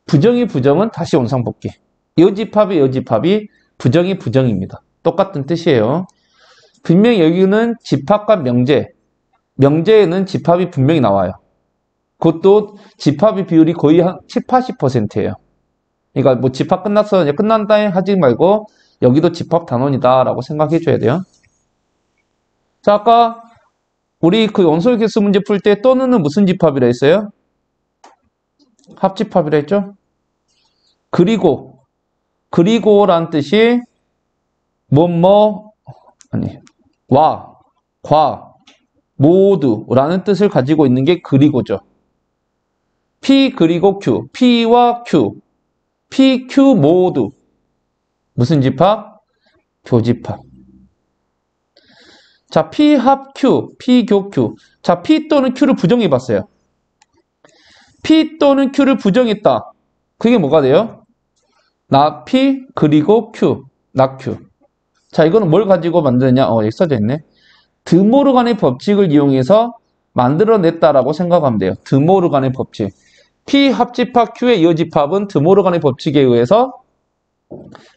부정이 부정은 다시 원상복귀. 여집합의 여집합이 부정이 부정입니다. 똑같은 뜻이에요. 분명히 여기는 집합과 명제. 명제에는 집합이 분명히 나와요. 그것도 집합의 비율이 거의 한 7, 80%예요. 그러니까 뭐 집합 끝났어, 이제 끝난다 하지 말고 여기도 집합 단원이다라고 생각해 줘야 돼요. 자, 아까 우리 그 원소의 개수 문제 풀 때 또는은 무슨 집합이라 했어요? 합집합이라 했죠? 그리고란 뜻이 모두라는 뜻을 가지고 있는 게 그리고죠. P 그리고 Q, P와 Q, P, Q 모두 무슨 집합? 교집합. 자, P 합 Q, P 교 Q. 자, P 또는 Q를 부정해 봤어요. P 또는 Q를 부정했다. 그게 뭐가 돼요? 나 P 그리고 Q, 나 Q. 자, 이거는 뭘 가지고 만드느냐? 여기 써져 있네. 드모르간의 법칙을 이용해서 만들어냈다라고 생각하면 돼요. 드모르간의 법칙. P 합집합 Q의 여집합은 드모르간의 법칙에 의해서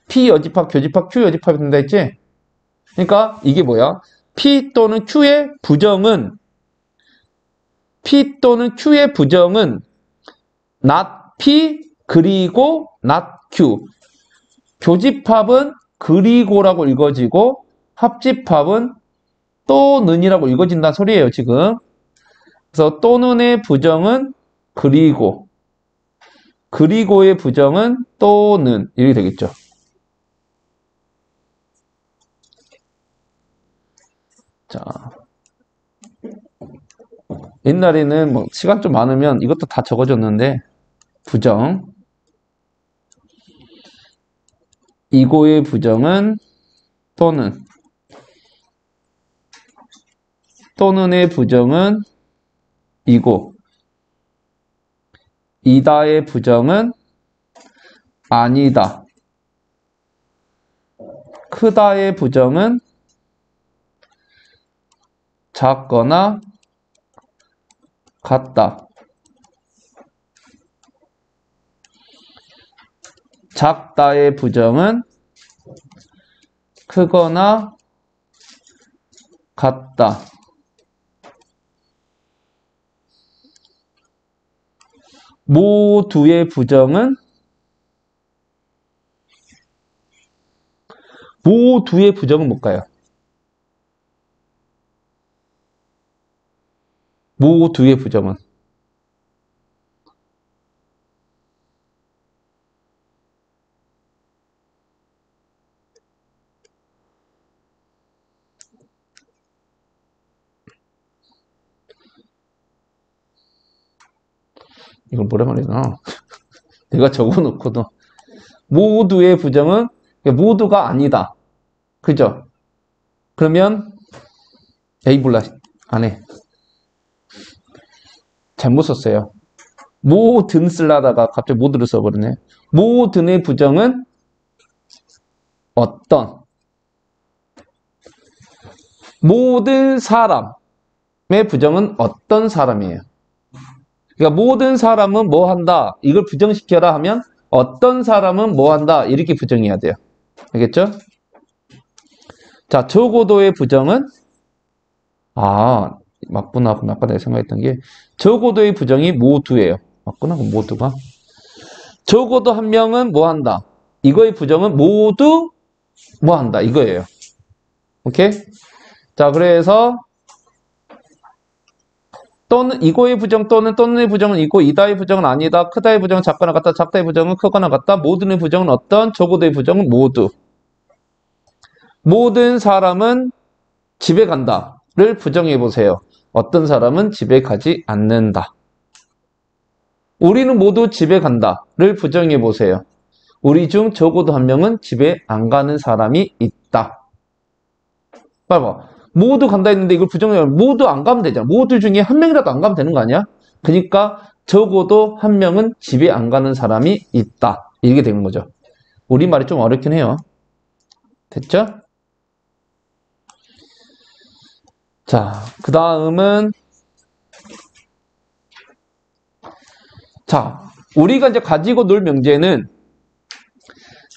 P 여집합, 교집합, Q 여집합이 된다 했지? 그러니까 이게 뭐야? P 또는 Q의 부정은 not P 그리고 not Q. 교집합은 그리고라고 읽어지고 합집합은 또는이라고 읽어진다는 소리예요, 지금. 그래서 또는의 부정은 그리고의 부정은 또는 이렇게 되겠죠. 자, 옛날에는 뭐 시간 좀 많으면 이것도 다 적어줬는데 부정 이고의 부정은 또는의 부정은 이고 이다의 부정은 아니다. 크다의 부정은 작거나 같다. 작다의 부정은 크거나 같다. 모두의 부정은 뭘까요? 모두의 부정은 이걸 뭐라 말이나 내가 적어놓고도 모두의 부정은 모두가 아니다. 그죠? 그러면 몰라 안 해. 잘못 썼어요. 모든 쓰려다가 갑자기 모두를 써버리네. 모든의 부정은 어떤 모든 사람의 부정은 어떤 사람이에요. 그러니까 모든 사람은 뭐 한다. 이걸 부정시켜라 하면 어떤 사람은 뭐 한다. 이렇게 부정해야 돼요. 알겠죠? 자, 적어도의 부정은 맞구나. 아까 내가 생각했던 게 적어도의 부정이 모두예요. 맞구나. 그럼 모두가 적어도 한 명은 뭐 한다. 이거의 부정은 모두 뭐 한다. 이거예요. 오케이? 자, 그래서 또는 이거의 부정 또는의 부정은 이고 이다의 부정은 아니다. 크다의 부정은 작거나 같다. 작다의 부정은 크거나 같다. 모든의 부정은 어떤 적어도의 부정은 모두. 모든 사람은 집에 간다를 부정해 보세요. 어떤 사람은 집에 가지 않는다. 우리는 모두 집에 간다를 부정해 보세요. 우리 중 적어도 한 명은 집에 안 가는 사람이 있다. 봐봐. 모두 간다 했는데 이걸 부정하면 모두 안 가면 되잖아. 모두 중에 한 명이라도 안 가면 되는 거 아니야? 그러니까 적어도 한 명은 집에 안 가는 사람이 있다. 이렇게 되는 거죠. 우리말이 좀 어렵긴 해요. 됐죠? 자, 그 다음은 자, 우리가 이제 가지고 놀 명제는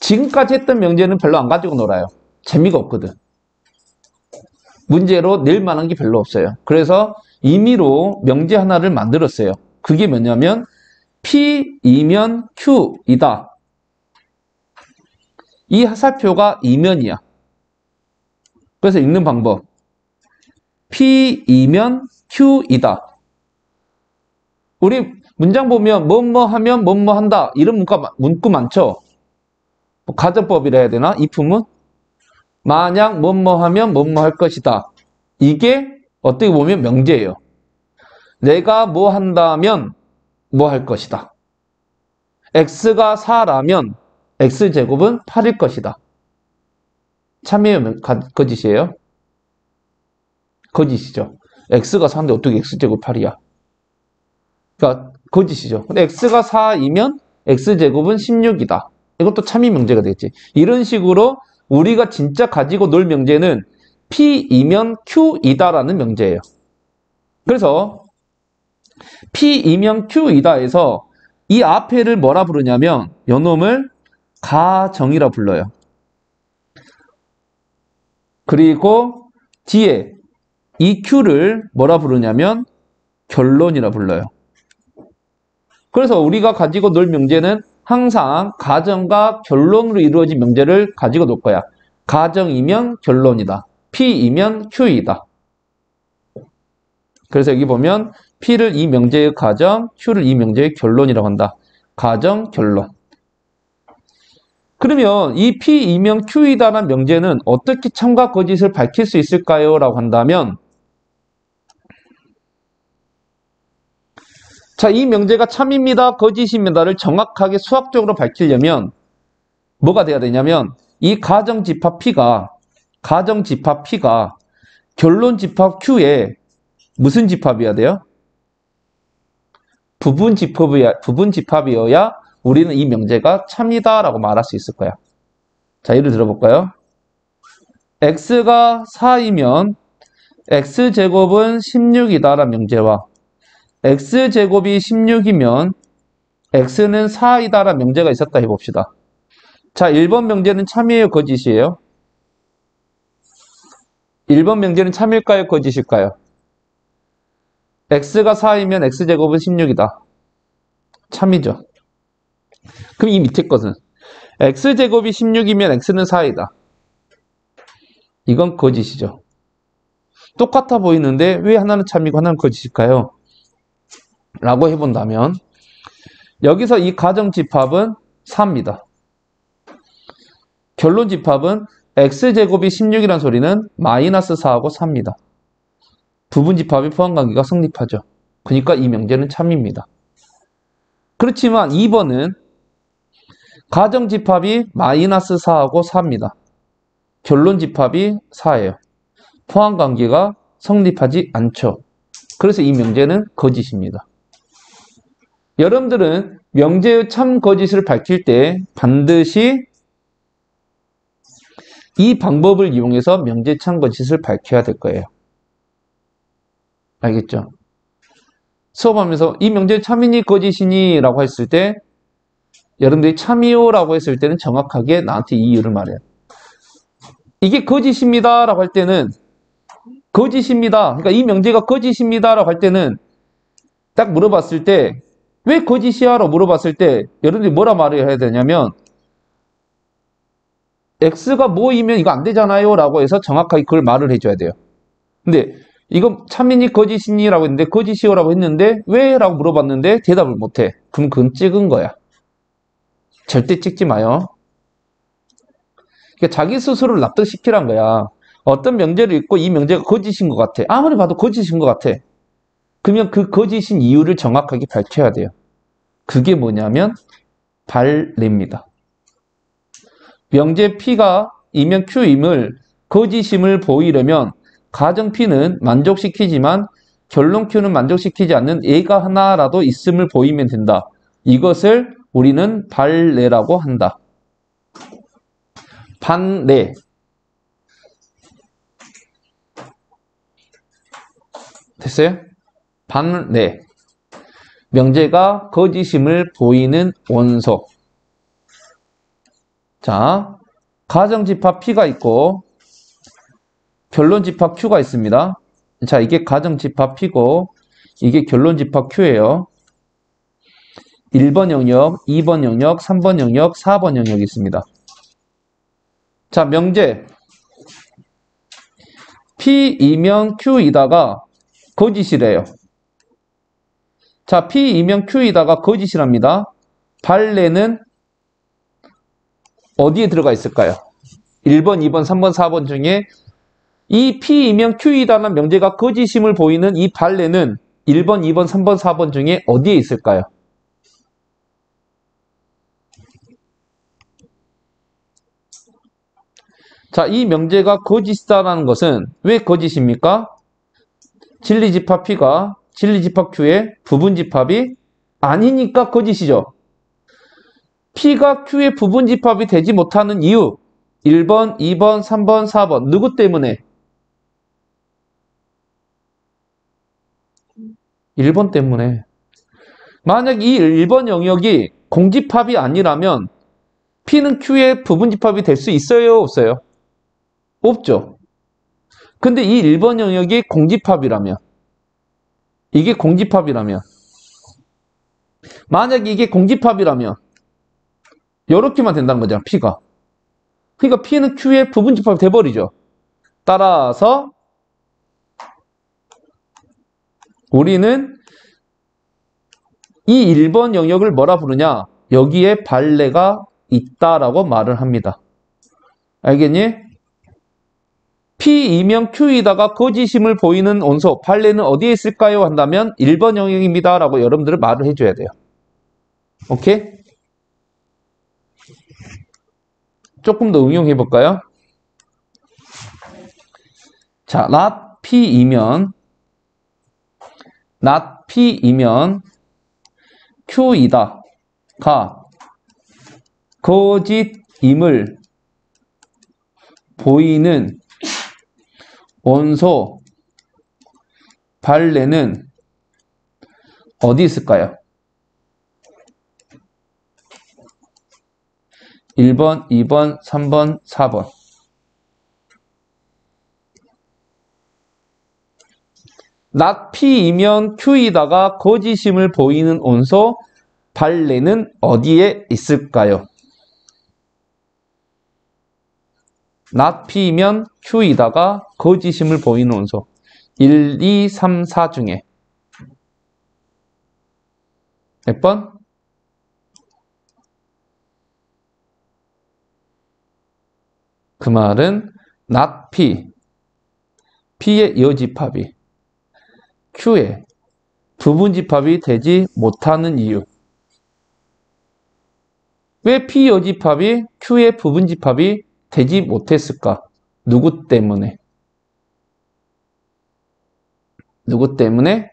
지금까지 했던 명제는 별로 안 가지고 놀아요. 재미가 없거든. 문제로 낼 만한 게 별로 없어요. 그래서 임의로 명제 하나를 만들었어요. 그게 뭐냐면 P이면 Q이다. 이 화살표가 이면이야. 그래서 읽는 방법. P이면 Q이다. 우리 문장 보면 뭐뭐 하면 뭐뭐 한다. 이런 문구 많죠? 뭐 가정법이라 해야 되나? if은? 만약 뭐뭐 하면 뭐뭐 할 것이다. 이게 어떻게 보면 명제예요. 내가 뭐 한다면 뭐 할 것이다. x가 4라면 x제곱은 8일 것이다. 참이에요? 거짓이에요? 거짓이죠. x가 4인데 어떻게 x제곱 8이야? 그러니까 거짓이죠. 근데 x가 4이면 x제곱은 16이다. 이것도 참이 명제가 되겠지. 이런 식으로 우리가 진짜 가지고 놀 명제는 P이면 Q이다라는 명제예요. 그래서 P이면 Q이다에서 이 앞에를 뭐라 부르냐면 요놈을 가정이라 불러요. 그리고 뒤에 이 Q를 뭐라 부르냐면 결론이라 불러요. 그래서 우리가 가지고 놀 명제는 항상 가정과 결론으로 이루어진 명제를 가지고 놀 거야. 가정이면 결론이다. P이면 Q이다. 그래서 여기 보면 P를 이 명제의 가정, Q를 이 명제의 결론이라고 한다. 가정, 결론. 그러면 이 P이면 Q이다라는 명제는 어떻게 참과 거짓을 밝힐 수 있을까요? 라고 한다면 자, 이 명제가 참입니다, 거짓입니다를 정확하게 수학적으로 밝히려면 뭐가 돼야 되냐면 이 가정집합 P가 결론집합 Q에 무슨 집합이어야 돼요? 부분집합이어야 우리는 이 명제가 참이다라고 말할 수 있을 거야. 자, 예를 들어볼까요? x가 4이면 x제곱은 16이다라는 명제와 x제곱이 16이면 x는 4이다라는 명제가 있었다 해봅시다. 자, 1번 명제는 참이에요, 거짓이에요? 1번 명제는 참일까요, 거짓일까요? x가 4이면 x제곱은 16이다. 참이죠. 그럼 이 밑에 것은 x제곱이 16이면 x는 4이다. 이건 거짓이죠. 똑같아 보이는데 왜 하나는 참이고 하나는 거짓일까요? 라고 해본다면 여기서 이 가정집합은 4입니다. 결론집합은 x제곱이 16이라는 소리는 마이너스 4하고 4입니다. 부분집합의 포함관계가 성립하죠. 그러니까 이 명제는 참입니다. 그렇지만 2번은 가정집합이 마이너스 4하고 4입니다. 결론집합이 4예요. 포함관계가 성립하지 않죠. 그래서 이 명제는 거짓입니다. 여러분들은 명제의 참 거짓을 밝힐 때 반드시 이 방법을 이용해서 명제 참 거짓을 밝혀야 될 거예요. 알겠죠? 수업하면서 이 명제 참이니 거짓이니 라고 했을 때 여러분들이 참이요 라고 했을 때는 정확하게 나한테 이유를 말해요. 이게 거짓입니다 라고 할 때는 거짓입니다. 그러니까 이 명제가 거짓입니다 라고 할 때는 딱 물어봤을 때 왜 거짓이야? 라고 물어봤을 때 여러분들이 뭐라 말을 해야 되냐면 X가 뭐이면 이거 안 되잖아요 라고 해서 정확하게 그걸 말을 해줘야 돼요. 근데 이거 참이니 거짓이니 라고 했는데 거짓이요 라고 했는데 왜? 라고 물어봤는데 대답을 못해. 그럼 그건 찍은 거야. 절대 찍지 마요. 그러니까 자기 스스로를 납득시키란 거야. 어떤 명제를 읽고 이 명제가 거짓인 것 같아. 아무리 봐도 거짓인 것 같아. 그러면 그 거짓인 이유를 정확하게 밝혀야 돼요. 그게 뭐냐면 발례입니다. 명제 P가 이면 Q임을 거짓임을 보이려면 가정 P는 만족시키지만 결론 Q는 만족시키지 않는 A가 하나라도 있음을 보이면 된다. 이것을 우리는 발례라고 한다. 반례. 됐어요? 반례. 명제가 거짓임을 보이는 원소. 자, 가정집합 P가 있고 결론집합 Q가 있습니다. 자, 이게 가정집합 P고 이게 결론집합 Q예요. 1번 영역, 2번 영역, 3번 영역, 4번 영역이 있습니다. 자, 명제. P이면 Q이다가 거짓이래요. 자, P이면 Q이다가 거짓이랍니다. 발레는 어디에 들어가 있을까요? 1번, 2번, 3번, 4번 중에 이 P이면 Q이다라는 명제가 거짓임을 보이는 이 발레는 1번, 2번, 3번, 4번 중에 어디에 있을까요? 자, 이 명제가 거짓이다라는 것은 왜 거짓입니까? 진리집합 P가 진리집합 Q의 부분집합이 아니니까 거짓이죠. P가 Q의 부분집합이 되지 못하는 이유 1번, 2번, 3번, 4번 누구 때문에? 1번 때문에. 만약 이 1번 영역이 공집합이 아니라면 P는 Q의 부분집합이 될 수 있어요? 없어요? 없죠. 근데 이 1번 영역이 공집합이라면 이게 공집합이라면 만약 이게 공집합이라면 이렇게만 된다는 거잖아. P가. 그러니까 P는 Q의 부분집합이 돼버리죠. 따라서 우리는 이 1번 영역을 뭐라 부르냐? 여기에 발레가 있다라고 말을 합니다. 알겠니? P이면 Q이다가 거짓임을 보이는 온소 발레는 어디에 있을까요? 한다면 1번 영역입니다 라고 여러분들은 말을 해줘야 돼요. 오케이? 조금 더 응용해 볼까요? 자, not P이면 Q이다가 거짓임을 보이는 원소 발레는 어디 있을까요? 1번, 2번, 3번, 4번. not P이면 Q이다가 거짓임을 보이는 원소 발레는 어디에 있을까요? not P이면 Q이다가 거짓임을 보이는 원소 1, 2, 3, 4 중에 몇 번? 그 말은 not P의 여집합이 Q의 부분집합이 되지 못하는 이유. 왜 P 여집합이 Q의 부분집합이 되지 못했을까? 누구 때문에? 누구 때문에?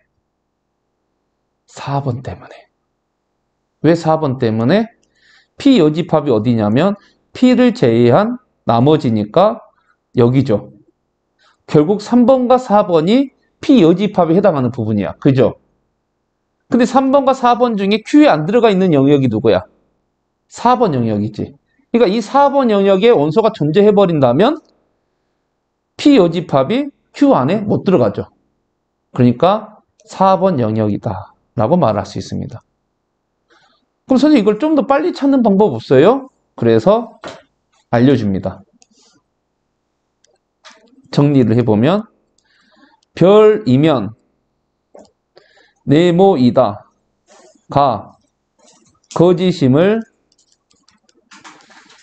4번 때문에. 왜 4번 때문에? P 여집합이 어디냐면 P를 제외한 나머지니까 여기죠. 결국 3번과 4번이 P 여집합에 해당하는 부분이야. 그죠? 근데 3번과 4번 중에 Q에 안 들어가 있는 영역이 누구야? 4번 영역이지. 그러니까 이 4번 영역에 원소가 존재해버린다면 P 여집합이 Q 안에 못 들어가죠. 그러니까 4번 영역이다 라고 말할 수 있습니다. 그럼 선생님 이걸 좀 더 빨리 찾는 방법 없어요? 그래서 알려줍니다. 정리를 해보면 별이면 네모이다가 거짓임을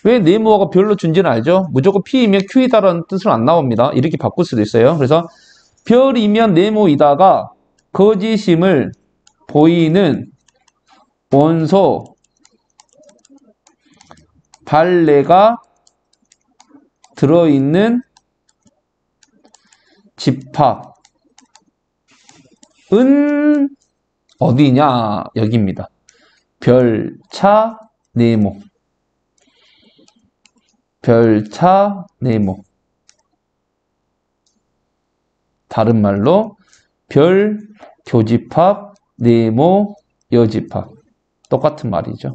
왜 네모가 별로 준지는 알죠? 무조건 P이면 Q이다라는 뜻은 안 나옵니다. 이렇게 바꿀 수도 있어요. 그래서 별이면 네모이다가 거짓임을 보이는 원소 발레가 들어있는 집합은 어디냐? 여기입니다. 별차 네모. 별차 네모. 다른 말로 별 교집합 네모 여집합. 똑같은 말이죠.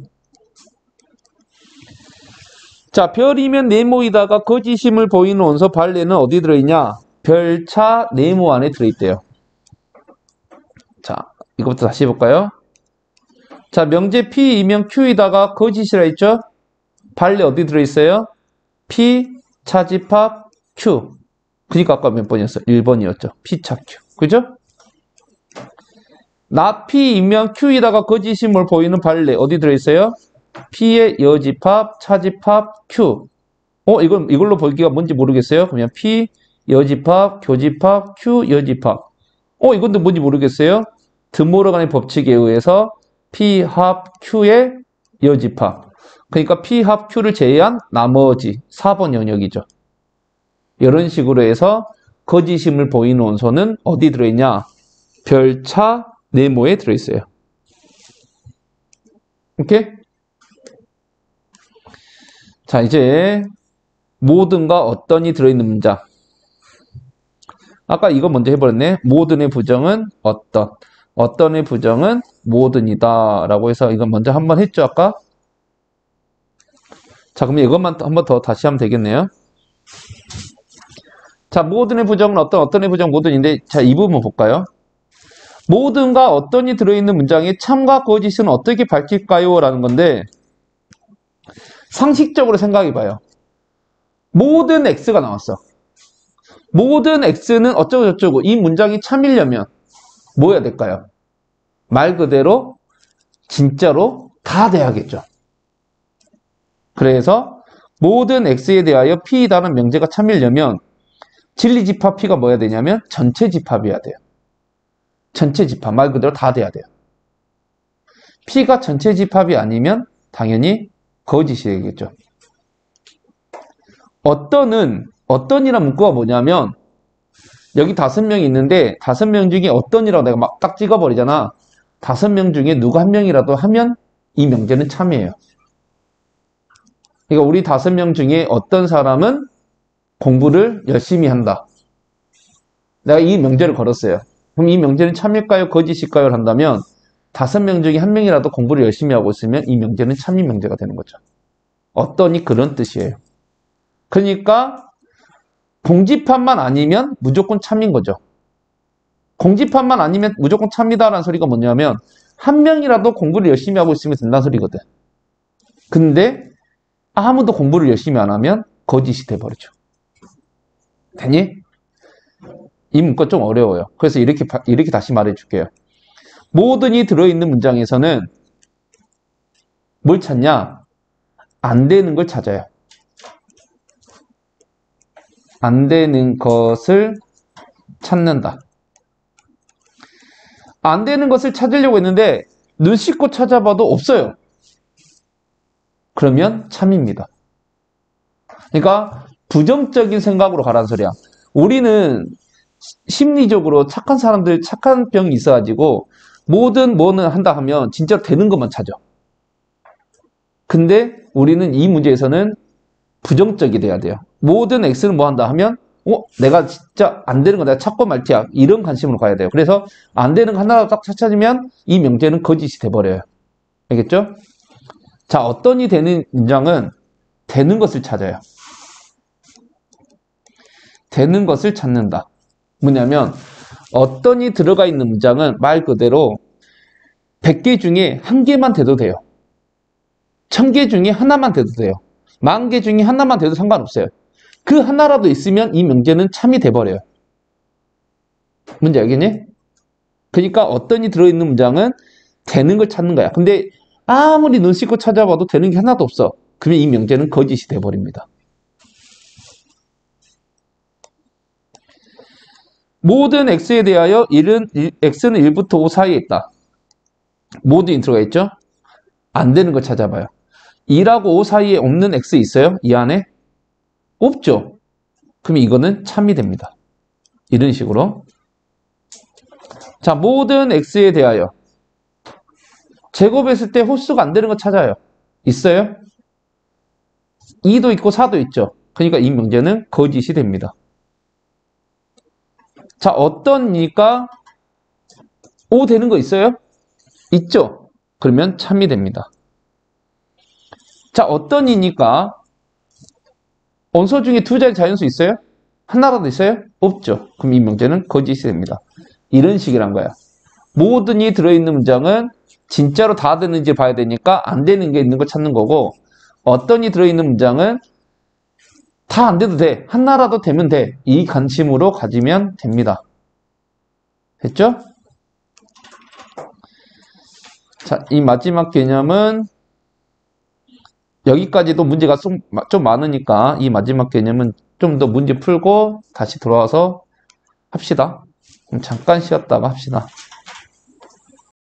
자, 별이면 네모이다가 거짓임을 보이는 원소 발레는 어디 들어있냐? 별차 네모 안에 들어있대요. 자, 이것부터 다시 해볼까요? 자, 명제 P이면 Q이다가 거짓이라 했죠? 발레 어디 들어있어요? P, 차집합, Q. 그니까 아까 몇 번이었어? 1번이었죠. P, 차, Q. 그죠? 나 P이면 Q이다가 거짓임을 보이는 발레 어디 들어있어요? P의 여집합, 차집합, Q. 이걸로 보기가 뭔지 모르겠어요? 그냥 P, 여집합, 교집합, Q, 여집합. 이건데 뭔지 모르겠어요? 드모르간의 법칙에 의해서 P 합 Q의 여집합. 그러니까 P 합 Q를 제외한 나머지 4번 영역이죠. 이런 식으로 해서 거짓임을 보이는 원소는 어디 들어있냐? 별차 네모에 들어있어요. 오케이? 자, 이제 모든과 어떤이 들어있는 문장. 아까 이거 먼저 해버렸네. 모든의 부정은 어떤. 어떤의 부정은 모든이다. 라고 해서 이건 먼저 한번 했죠, 아까? 자, 그러면 이것만 한 번 더 다시 하면 되겠네요. 자, 모든의 부정은 어떤의 부정 모든인데, 자, 이 부분 볼까요? 모든과 어떤이 들어있는 문장에 참과 거짓은 어떻게 밝힐까요? 라는 건데, 상식적으로 생각해봐요. 모든 X가 나왔어. 모든 X는 어쩌고저쩌고 이 문장이 참이려면 뭐 해야 될까요? 말 그대로 진짜로 다 돼야겠죠. 그래서 모든 X에 대하여 P이라는 명제가 참이려면 진리집합 P가 뭐 해야 되냐면 전체 집합이어야 돼요. 전체 집합, 말 그대로 다 돼야 돼요. P가 전체 집합이 아니면 당연히 거짓이 되겠죠. 어떤이란 문구가 뭐냐면 여기 5명이 있는데 5명 중에 어떤이라고 내가 막 딱 찍어버리잖아. 5명 중에 누구 한 명이라도 하면 이 명제는 참이에요. 그러니까 우리 5명 중에 어떤 사람은 공부를 열심히 한다. 내가 이 명제를 걸었어요. 그럼 이 명제는 참일까요? 거짓일까요? 한다면 5명 중에 한 명이라도 공부를 열심히 하고 있으면 이 명제는 참인 명제가 되는 거죠. 어떤이 그런 뜻이에요. 그러니까 공집합만 아니면 무조건 참인 거죠. 공집합만 아니면 무조건 참이다라는 소리가 뭐냐면 한 명이라도 공부를 열심히 하고 있으면 된다는 소리거든. 근데 아무도 공부를 열심히 안 하면 거짓이 돼버리죠. 되니? 이 문구 좀 어려워요. 그래서 이렇게 다시 말해줄게요. 모든이 들어있는 문장에서는 뭘 찾냐? 안 되는 걸 찾아요. 안 되는 것을 찾는다. 안 되는 것을 찾으려고 했는데 눈 씻고 찾아봐도 없어요. 그러면 참입니다. 그러니까 부정적인 생각으로 가라는 소리야. 우리는 심리적으로 착한 사람들, 착한 병이 있어가지고 뭐는 한다 하면 진짜 되는 것만 찾아. 근데 우리는 이 문제에서는 부정적이 돼야 돼요. 모든 X는 뭐 한다 하면 내가 진짜 안 되는 거 내가 찾고 말티야. 이런 관심으로 가야 돼요. 그래서 안 되는 거 하나라도 딱 찾으면 이 명제는 거짓이 돼버려요. 알겠죠? 자, 어떤이 되는 문장은 되는 것을 찾아요. 되는 것을 찾는다. 뭐냐면 어떤이 들어가 있는 문장은 말 그대로 100개 중에 1개만 돼도 돼요. 1000개 중에 하나만 돼도 돼요. 10,000개 중에 하나만 돼도 상관없어요. 그 하나라도 있으면 이 명제는 참이 돼버려요. 뭔지 알겠니? 그러니까 어떤이 들어있는 문장은 되는 걸 찾는 거야. 근데 아무리 눈 씻고 찾아봐도 되는 게 하나도 없어. 그러면 이 명제는 거짓이 돼버립니다. 모든 X에 대하여 X는 1부터 5 사이에 있다. 모든이 들어가 있죠? 안 되는 걸 찾아봐요. 2하고 5 사이에 없는 X 있어요? 이 안에? 없죠? 그럼 이거는 참이 됩니다. 이런 식으로. 자, 모든 X에 대하여 제곱했을 때 홀수가 안 되는 거 찾아요. 있어요? 2도 있고 4도 있죠? 그러니까 이 명제는 거짓이 됩니다. 자, 어떤이니까 5 되는 거 있어요? 있죠? 그러면 참이 됩니다. 자, 어떤이니까 원소 중에 2자리 자연수 있어요? 하나라도 있어요? 없죠? 그럼 이 명제는 거짓이 됩니다. 이런 식이란 거야. 모든이 들어있는 문장은 진짜로 다 되는지 봐야 되니까 안 되는 게 있는 걸 찾는 거고, 어떤이 들어있는 문장은 다 안 돼도 돼. 하나라도 되면 돼. 이 관심으로 가지면 됩니다. 됐죠? 자, 이 마지막 개념은 여기까지도 문제가 좀 많으니까 이 마지막 개념은 좀 더 문제 풀고 다시 돌아와서 합시다. 그럼 잠깐 쉬었다가 합시다.